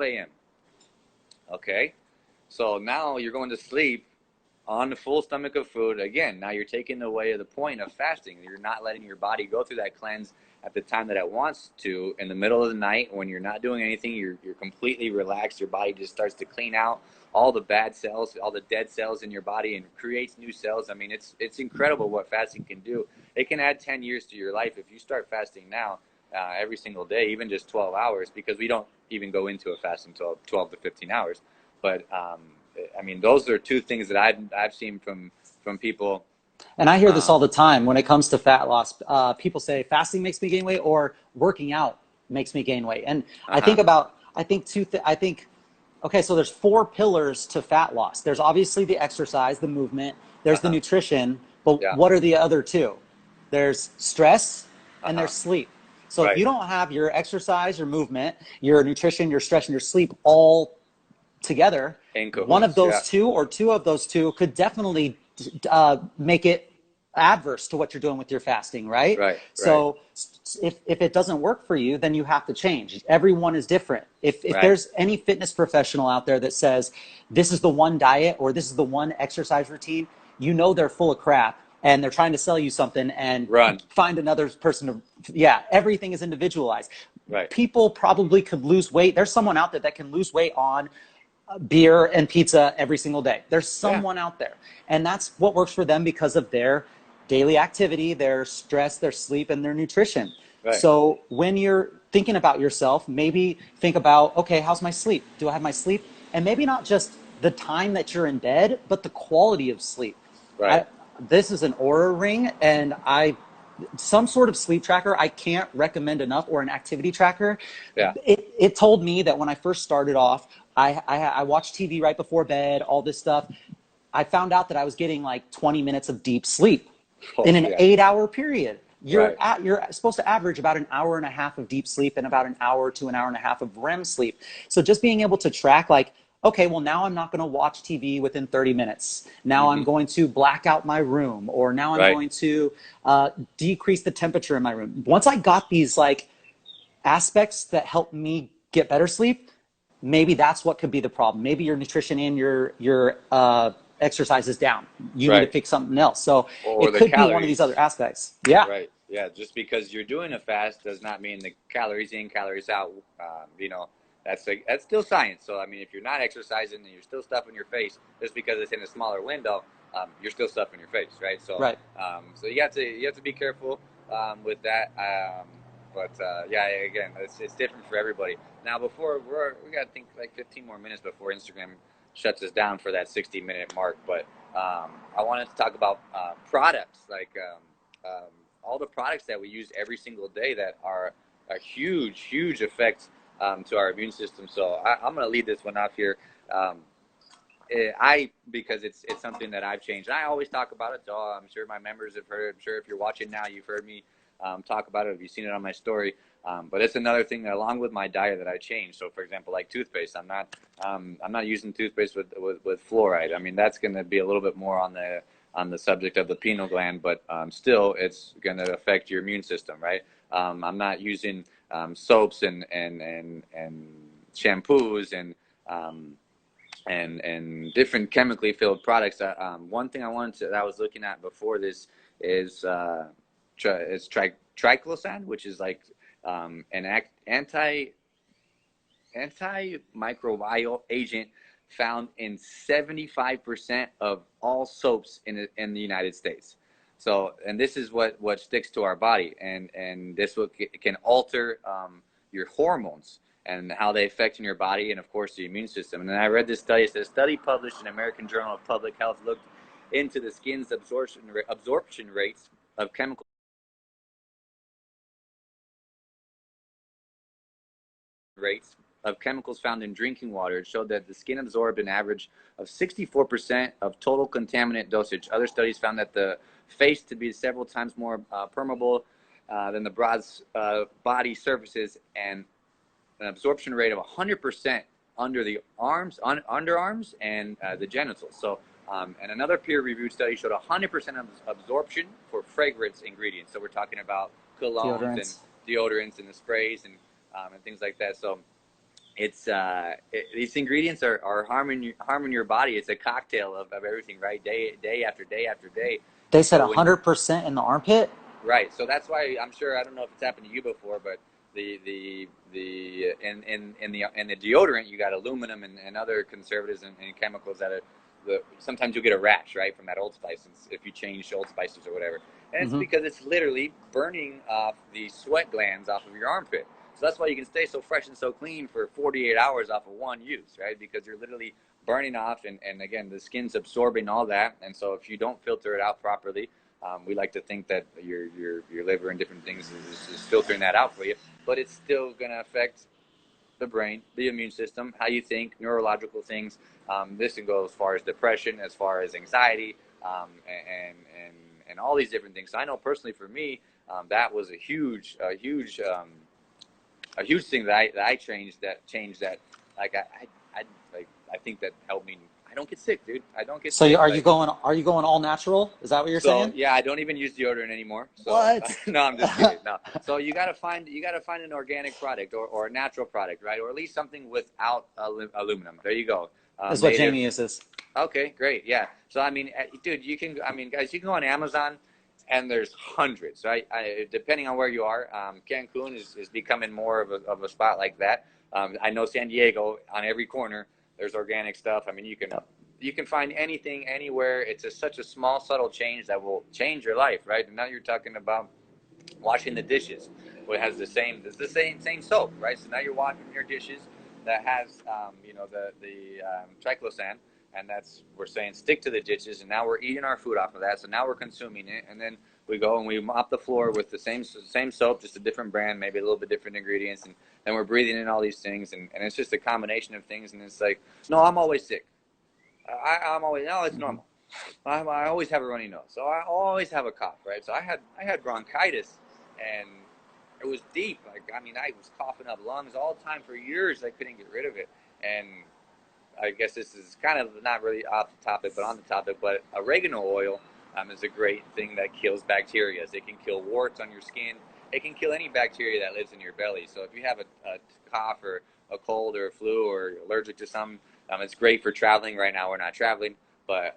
a.m. Okay, so now you're going to sleep on the full stomach of food. Again, now you're taking away the point of fasting. You're not letting your body go through that cleanse at the time that it wants to. In the middle of the night when you're not doing anything, you're completely relaxed. Your body just starts to clean out all the bad cells, all the dead cells in your body, and creates new cells. I mean, it's incredible what fasting can do. It can add 10 years to your life if you start fasting now, every single day, even just 12 hours, because we don't even go into a fast until 12 to 15 hours. But I mean, those are two things that I've seen from people. And I hear this all Um, the time when it comes to fat loss. People say fasting makes me gain weight or working out makes me gain weight. And uh-huh, I think, okay, so there's four pillars to fat loss. There's obviously the exercise, the movement, there's the uh-huh, nutrition, but yeah, what are the other two? There's stress and uh-huh, there's sleep. So if right, you don't have your exercise, your movement, your nutrition, your stress, and your sleep all together, in one of cahoots, yeah, those two or two of those two could definitely make it adverse to what you're doing with your fasting, right? right, right, So if it doesn't work for you, then you have to change. Everyone is different. If right, there's any fitness professional out there that says this is the one diet or this is the one exercise routine, you know they're full of crap and they're trying to sell you something and run, find another person to, yeah, everything is individualized. right, People probably could lose weight. There's someone out there that can lose weight on beer and pizza every single day. There's yeah, someone out there. And that's what works for them because of their daily activity, their stress, their sleep, and their nutrition. right, So when you're thinking about yourself, maybe think about, okay, how's my sleep? Do I have my sleep? And maybe not just the time that you're in bed, but the quality of sleep. right, I, this is an Aura ring, and some sort of sleep tracker I can't recommend enough, or an activity tracker. yeah, It told me that when I first started off, I watched TV right before bed, all this stuff. I found out that I was getting like 20 minutes of deep sleep oh in an yeah, 8 hour period. right, You're supposed to average about an hour and a half of deep sleep and about an hour to an hour and a half of REM sleep. So just being able to track, like, okay, well, now I'm not going to watch TV within 30 minutes. Now I'm mm-hmm, going to black out my room, or now I'm right, going to decrease the temperature in my room. Once I got these like aspects that help me get better sleep, maybe that's what could be the problem. Maybe your nutrition and your exercise is down. You need to right, fix something else. So or it the could be one of these other calories. aspects. Yeah. Right. Yeah. Just because you're doing a fast does not mean the calories in, calories out. That's still science. So I mean, if you're not exercising and you're still stuffing your face, just because it's in a smaller window, you're still stuffing your face, right? So, Right. so you have to be careful with that. Yeah, again, it's different for everybody. Now, before we got to think like 15 more minutes before Instagram shuts us down for that 60-minute mark. But I wanted to talk about products, like all the products that we use every single day that are a huge, huge effect to our immune system. So I'm going to lead this one off here. Um, because it's something that I've changed. I always talk about it, so I'm sure my members have heard it. I'm sure if you're watching now, you've heard me talk about it. If you've seen it on my story, but it's another thing that, along with my diet, that I changed. So, for example, like toothpaste, I'm not using toothpaste with fluoride. I mean, that's going to be a little bit more on the subject of the pineal gland, but still, it's going to affect your immune system, right? I'm not using soaps and shampoos um, and different chemically filled products. One thing that I was looking at before this is triclosan, which is like an anti antimicrobial agent found in 75% of all soaps in the United States. So, and this is what sticks to our body, and this can alter your hormones and how they affect in your body, and of course the immune system. And then I read this study. It says, a study published in American Journal of Public Health looked into the skin's absorption rates of chemical chemicals found in drinking water. It showed that the skin absorbed an average of 64% of total contaminant dosage. Other studies found that the face to be several times more permeable than the broad body surfaces, and an absorption rate of 100% under the arms, underarms, and the genitals. So, and another peer-reviewed study showed 100% of absorption for fragrance ingredients. So we're talking about colognes and deodorants and the sprays and things like that. So it's these ingredients are harming your body. It's a cocktail of everything, right? Day after day after day. They said 100% in the armpit. Right. So that's why I'm sure, I don't know if it's happened to you before, but in the deodorant you got aluminum and other conservatives and chemicals that sometimes you'll get a rash, right, from that Old Spice if you change Old Spices or whatever. And it's because it's literally burning off the sweat glands off of your armpit. So that's why you can stay so fresh and so clean for 48 hours off of one use, right? Because you're literally burning off, and again, the skin's absorbing all that. And so if you don't filter it out properly, we like to think that your liver and different things is filtering that out for you, but it's still going to affect the brain, the immune system, how you think, neurological things. This can go as far as depression, as far as anxiety, and all these different things. So I know personally for me, that was a huge thing that I changed. Like I think that helped me. I don't get sick, dude. I don't get sick. So are you going all natural? Is that what you're saying? Yeah, I don't even use deodorant anymore. So, what? No, I'm just kidding. No. So you gotta find an organic product or a natural product, right? Or at least something without aluminum. There you go. That's what Jamie uses. Okay, great. Yeah. So I mean, dude, guys, you can go on Amazon, and there's hundreds, right? Depending on where you are. Cancun is becoming more of a spot like that. I know San Diego, on every corner there's organic stuff. I mean, you can find anything anywhere. It's such a small, subtle change that will change your life, right? And now you're talking about washing the dishes. It has the same soap, right? So now you're washing your dishes that has the triclosan, and we're saying stick to the dishes. And now we're eating our food off of that. So now we're consuming it, and then we go and we mop the floor with the same soap, just a different brand, maybe a little bit different ingredients, and then we're breathing in all these things, and it's just a combination of things. And it's like, no, I'm always sick. It's normal. I always have a runny nose, so I always have a cough, right? So I had bronchitis, and it was deep. Like, I mean, I was coughing up lungs all the time for years. I couldn't get rid of it, and I guess this is kind of not really off the topic, but on the topic. But oregano oil is a great thing that kills bacteria. It can kill warts on your skin. It can kill any bacteria that lives in your belly. So if you have a cough or a cold or a flu or allergic to something, it's great for traveling. Right now we're not traveling, but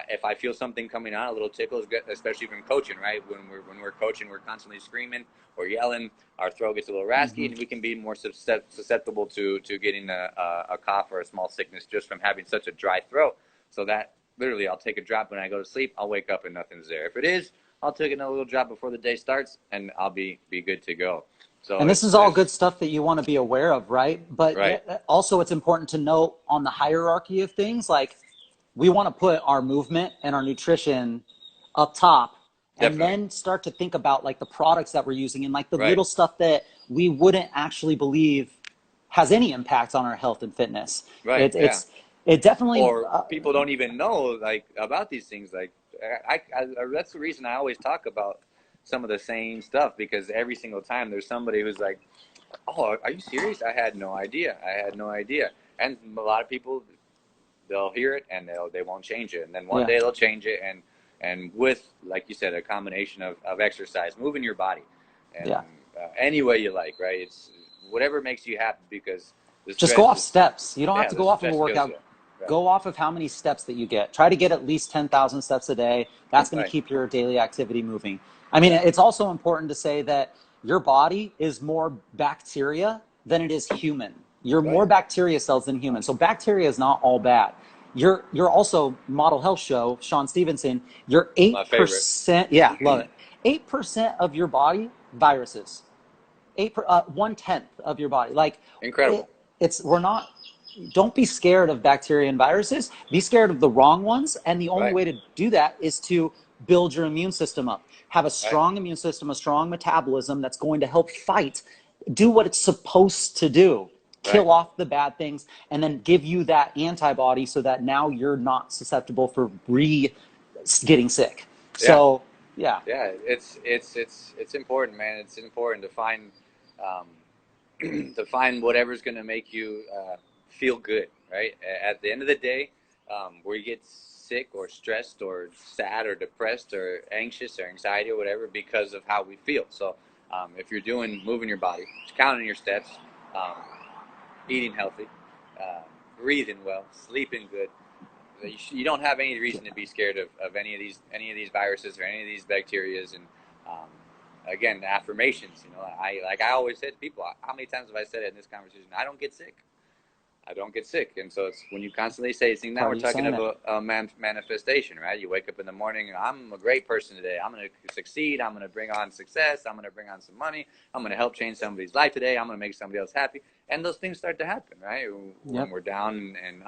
if I feel something coming on, a little tickle is good, especially from coaching, right? When we're coaching, we're constantly screaming or yelling. Our throat gets a little raspy, and we can be more susceptible to getting a cough or a small sickness just from having such a dry throat. So that literally, I'll take a drop when I go to sleep. I'll wake up and nothing's there. If it is, I'll take another little drop before the day starts, and I'll be good to go. So, and this is all good stuff that you want to be aware of, right? But also it's important to note on the hierarchy of things, like we want to put our movement and our nutrition up top, and then start to think about like the products that we're using and like the little stuff that we wouldn't actually believe has any impact on our health and fitness. Right. It definitely, or people don't even know like about these things. Like I that's the reason I always talk about some of the same stuff, because every single time there's somebody who's like, "Oh, are you serious? I had no idea. And a lot of people, they'll hear it and they won't change it, and then one day they'll change it, and with, like you said, a combination of exercise, moving your body, and any way you like, right? It's whatever makes you happy, because just go off steps. You don't have to go off of a workout. Go off of how many steps that you get. Try to get at least 10,000 steps a day. That's going to keep your daily activity moving. I mean, it's also important to say that your body is more bacteria than it is human. You're Right. more bacteria cells than humans. So bacteria is not all bad. You're also model health show, Sean Stevenson, you're My favorite. 8%, yeah, love it. 8% of your body, viruses. 1/10 of your body. Like Incredible. we're not, don't be scared of bacteria and viruses. Be scared of the wrong ones. And the only Right. way to do that is to build your immune system up. Have a Right. strong immune system, a strong metabolism that's going to help fight, do what it's supposed to do, Right. kill off the bad things, and then give you that antibody so that now you're not susceptible for getting sick. Yeah. So, yeah. Yeah. It's important, man. It's important to find um, to find whatever's going to make you feel good, right? At the end of the day, where you get sick or stressed or sad or depressed or anxious or anxiety or whatever because of how we feel. So if you're moving your body, counting your steps, um, eating healthy, uh, breathing well, sleeping good, you don't have any reason to be scared of any of these viruses or any of these bacterias. And um, again, the affirmations, I always say to people, how many times have I said it in this conversation? I don't get sick. I don't get sick. And so it's when you constantly say things, now we're talking about a manifestation, right? You wake up in the morning, I'm a great person today. I'm going to succeed. I'm going to bring on success. I'm going to bring on some money. I'm going to help change somebody's life today. I'm going to make somebody else happy. And those things start to happen, right? When we're down and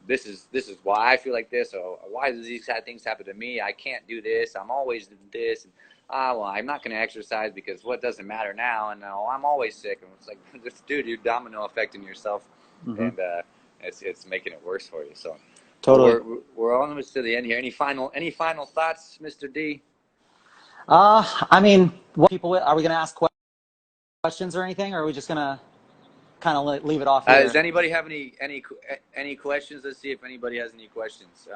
this is why I feel like this, or why does these things happen to me? I can't do this. I'm always doing this. And, well, I'm not going to exercise because what doesn't matter now, and now I'm always sick. And it's like, dude, you're domino affecting yourself, and it's making it worse for you. So, Totally. We're almost to the end here. Any final thoughts, Mr. D? I mean, what people are we going to ask questions or anything, or are we just going to kind of leave it off here? Does anybody have any questions? Let's see if anybody has any questions.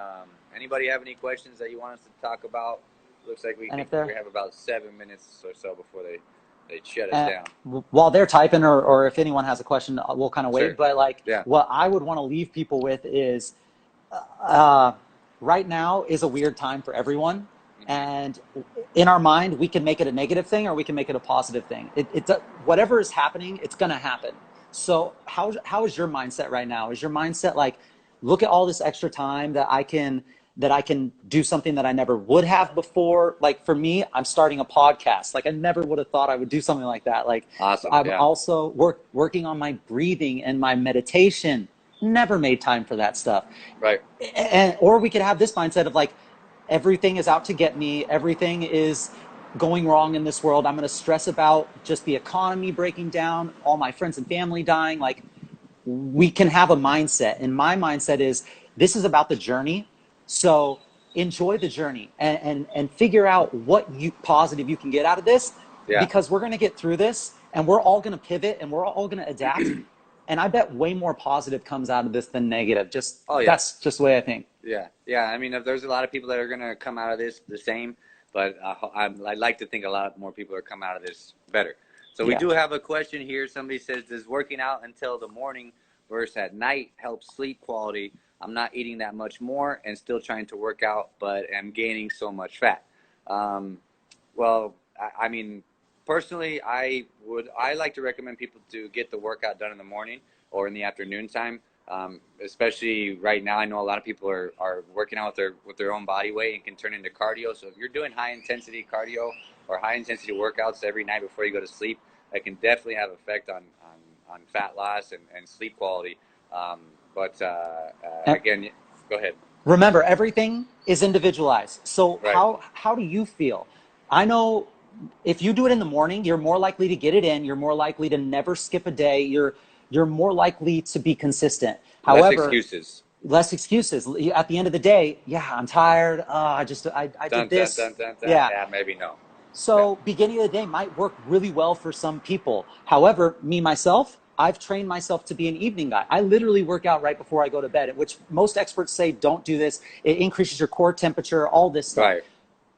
Anybody have any questions that you want us to talk about? Looks like we have about 7 minutes or so before they shut us down. While they're typing, or if anyone has a question, we'll kind of wait. Sure. But what I would want to leave people with is, right now is a weird time for everyone. And in our mind, we can make it a negative thing or we can make it a positive thing. Whatever is happening, it's going to happen. So how is your mindset right now? Is your mindset like, look at all this extra time that I can do something that I never would have before? Like for me, I'm starting a podcast. Like I never would have thought I would do something like that. Like awesome. I'm also working on my breathing and my meditation. Never made time for that stuff. Right. Or we could have this mindset of like, everything is out to get me. Everything is going wrong in this world. I'm going to stress about just the economy breaking down, all my friends and family dying. Like we can have a mindset. And my mindset is this is about the journey. So enjoy the journey and figure out what positive you can get out of this, because we're going to get through this and we're all going to pivot and we're all going to adapt. And I bet way more positive comes out of this than negative. That's just the way I think. Yeah. I mean, there's a lot of people that are going to come out of this the same, but I'd like to think a lot more people are coming out of this better. So we do have a question here. Somebody says, does working out until the morning versus at night help sleep quality? I'm not eating that much more and still trying to work out, but am gaining so much fat. Well, I mean, personally, I like to recommend people to get the workout done in the morning or in the afternoon time. Especially right now, I know a lot of people are working out with their own body weight and can turn into cardio. So if you're doing high intensity cardio or high intensity workouts every night before you go to sleep, that can definitely have effect on fat loss and sleep quality. Again, go ahead. Remember, everything is individualized. So right. How do you feel? I know if you do it in the morning, you're more likely to get it in. You're more likely to never skip a day. You're more likely to be consistent. However, less excuses. At the end of the day, I'm tired. I did this. Yeah, maybe no. So beginning of the day might work really well for some people. However, myself, I've trained myself to be an evening guy. I literally work out right before I go to bed, which most experts say don't do this. It increases your core temperature, all this stuff. Right.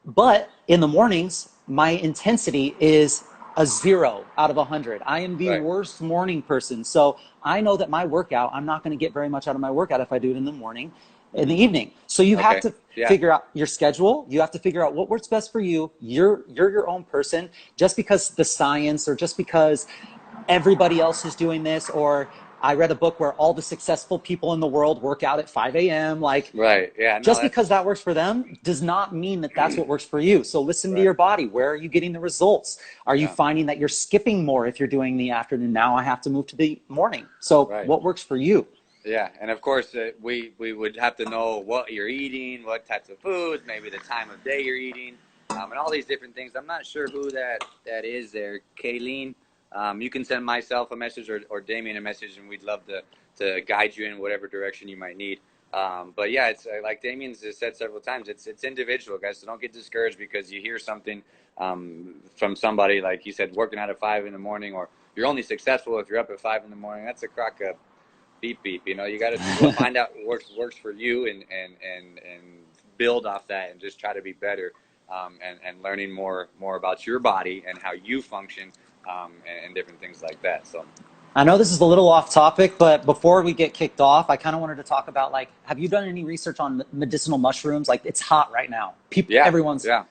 But in the mornings, my intensity is a 0 out of 100. I am the worst morning person. So I know that my workout, I'm not going to get very much out of my workout if I do it in the morning, in the evening. So you have to figure out your schedule. You have to figure out what works best for you. You're your own person. Just because the science or just because everybody else is doing this, or I read a book where all the successful people in the world work out at 5 a.m. Like, Right. Yeah. No, just that's because that works for them does not mean that that's what works for you. So listen to right. your body. Where are you getting the results? Are you Yeah. finding that you're skipping more if you're doing the afternoon? Now I have to move to the morning. So Right. what works for you? Yeah, and of course, we would have to know what you're eating, what types of foods, maybe the time of day you're eating, and all these different things. I'm not sure who that is there, Kayleen. You can send myself a message or Damien a message, and we'd love to guide you in whatever direction you might need. But yeah, it's like Damien's has said several times. It's individual, guys. So don't get discouraged because you hear something from somebody like you said, working out at 5 in the morning, or you're only successful if you're up at 5 in the morning. That's a crock of beep beep. You know, you got to find out what works for you and build off that and just try to be better, and learning more about your body and how you function, and different things like that. So I know this is a little off topic, but before we get kicked off, I kind of wanted to talk about, like, have you done any research on medicinal mushrooms? Like, it's hot right now. People, yeah, everyone's yeah, yeah,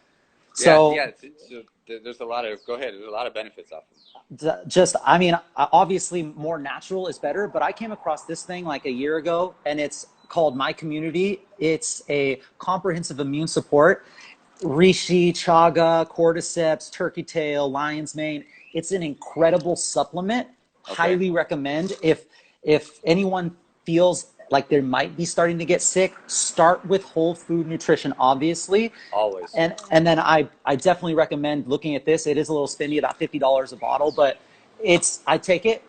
so yeah. There's a lot of go ahead. There's a lot of benefits off of it. just, I mean, obviously more natural is better, but I came across this thing like a year ago, and it's called My Community. It's a comprehensive immune support. Reishi, chaga, cordyceps, turkey tail, lion's mane. It's an incredible supplement. Okay. Highly recommend. If anyone feels like they might be starting to get sick, start with whole food nutrition, obviously. Always. And then I definitely recommend looking at this. It is a little spendy, about $50 a bottle, but I take it.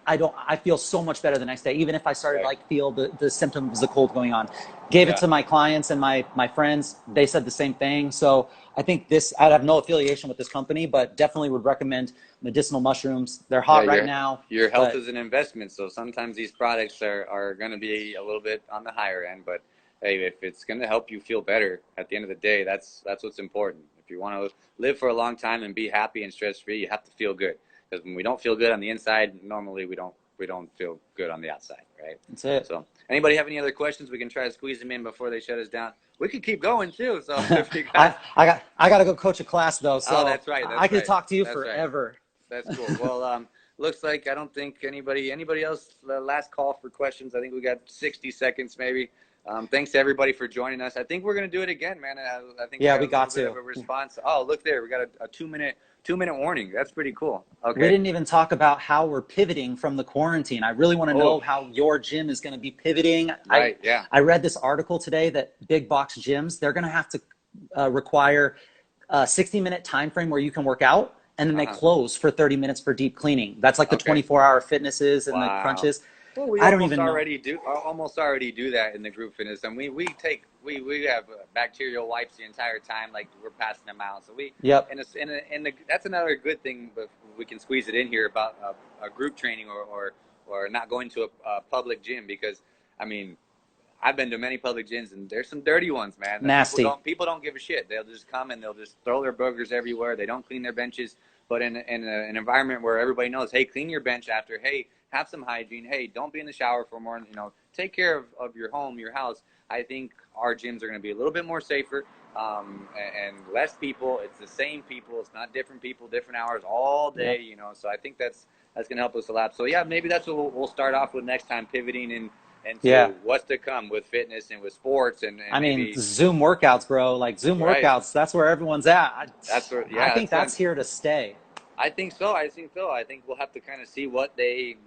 I feel so much better the next day, even if I started Right. like feel the symptoms of the cold going on. Gave it Yeah. to my clients and my friends. They said the same thing. So I think I have no affiliation with this company, but definitely would recommend medicinal mushrooms. They're Yeah, hot right now. your health But is an investment, so sometimes these products are going to be a little bit on the higher end, but hey, if it's going to help you feel better at the end of the day, that's what's important. If you want to live for a long time and be happy and stress free, you have to feel good. Because when we don't feel good on the inside, normally we don't feel good on the outside, right? that's it. So, anybody have any other questions? We can try to squeeze them in before they shut us down. We could keep going too. So if you guys, I got to go coach a class though, so oh, that's right. I That's could right. talk to you That's right. forever. That's cool. Well, looks like I don't think anybody else. The last call for questions. I think we got 60 seconds maybe. Thanks to everybody for joining us. I think we're gonna do it again, man. I think Yeah, we we got a got little bit of to. a response. Oh, look there. We got a 2-minute warning. That's pretty cool. We Okay. didn't even talk about how we're pivoting from the quarantine. I really want to know Oh, how your gym is going to be pivoting. right. Yeah. I read this article today that big box gyms, they're going to have to require a 60-minute time frame where you can work out, and then they Uh-huh. close for 30 minutes for deep cleaning. That's like the Okay. 24-hour fitnesses and the Wow. crunches. Well, we I don't even know. almost already do that in the group fitness, and we have bacterial wipes the entire time, like we're passing them out. So Yep. that's another good thing, but we can squeeze it in here about a group training or not going to a public gym, because I mean I've been to many public gyms and there's some dirty ones, man. That Nasty. People don't give a shit. They'll just come and they'll just throw their boogers everywhere. They don't clean their benches. But in an environment where everybody knows, hey, clean your bench after. Hey, have some hygiene. Hey, don't be in the shower for more. Take care of your home, your house. I think our gyms are going to be a little bit more safer, and less people. It's the same people. It's not different people, different hours all day. Yep. So I think that's going to help us a lot. So yeah, maybe that's what we'll start off with next time, pivoting into Yeah. what's to come with fitness and with sports and I mean, maybe Zoom workouts, bro. Like Zoom right. workouts, that's where everyone's at. That's where I think that's here to stay. I think so. I think we'll have to kind of see what the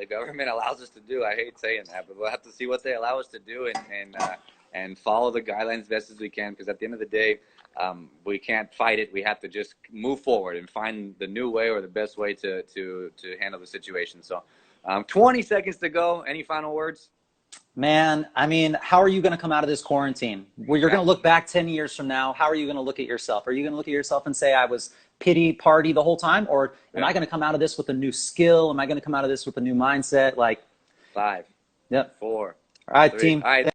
government allows us to do. I hate saying that, but we'll have to see what they allow us to do and follow the guidelines as best as we can. Because at the end of the day, we can't fight it. We have to just move forward and find the new way or the best way to handle the situation. So, 20 seconds to go. Any final words? Man, I mean, how are you going to come out of this quarantine? Well, you're going to look back 10 years from now. How are you going to look at yourself? Are you going to look at yourself and say, I was pity party the whole time? Or am I going to come out of this with a new skill? Am I going to come out of this with a new mindset? Like, 5, yep. 4, All right, 3. team. All right.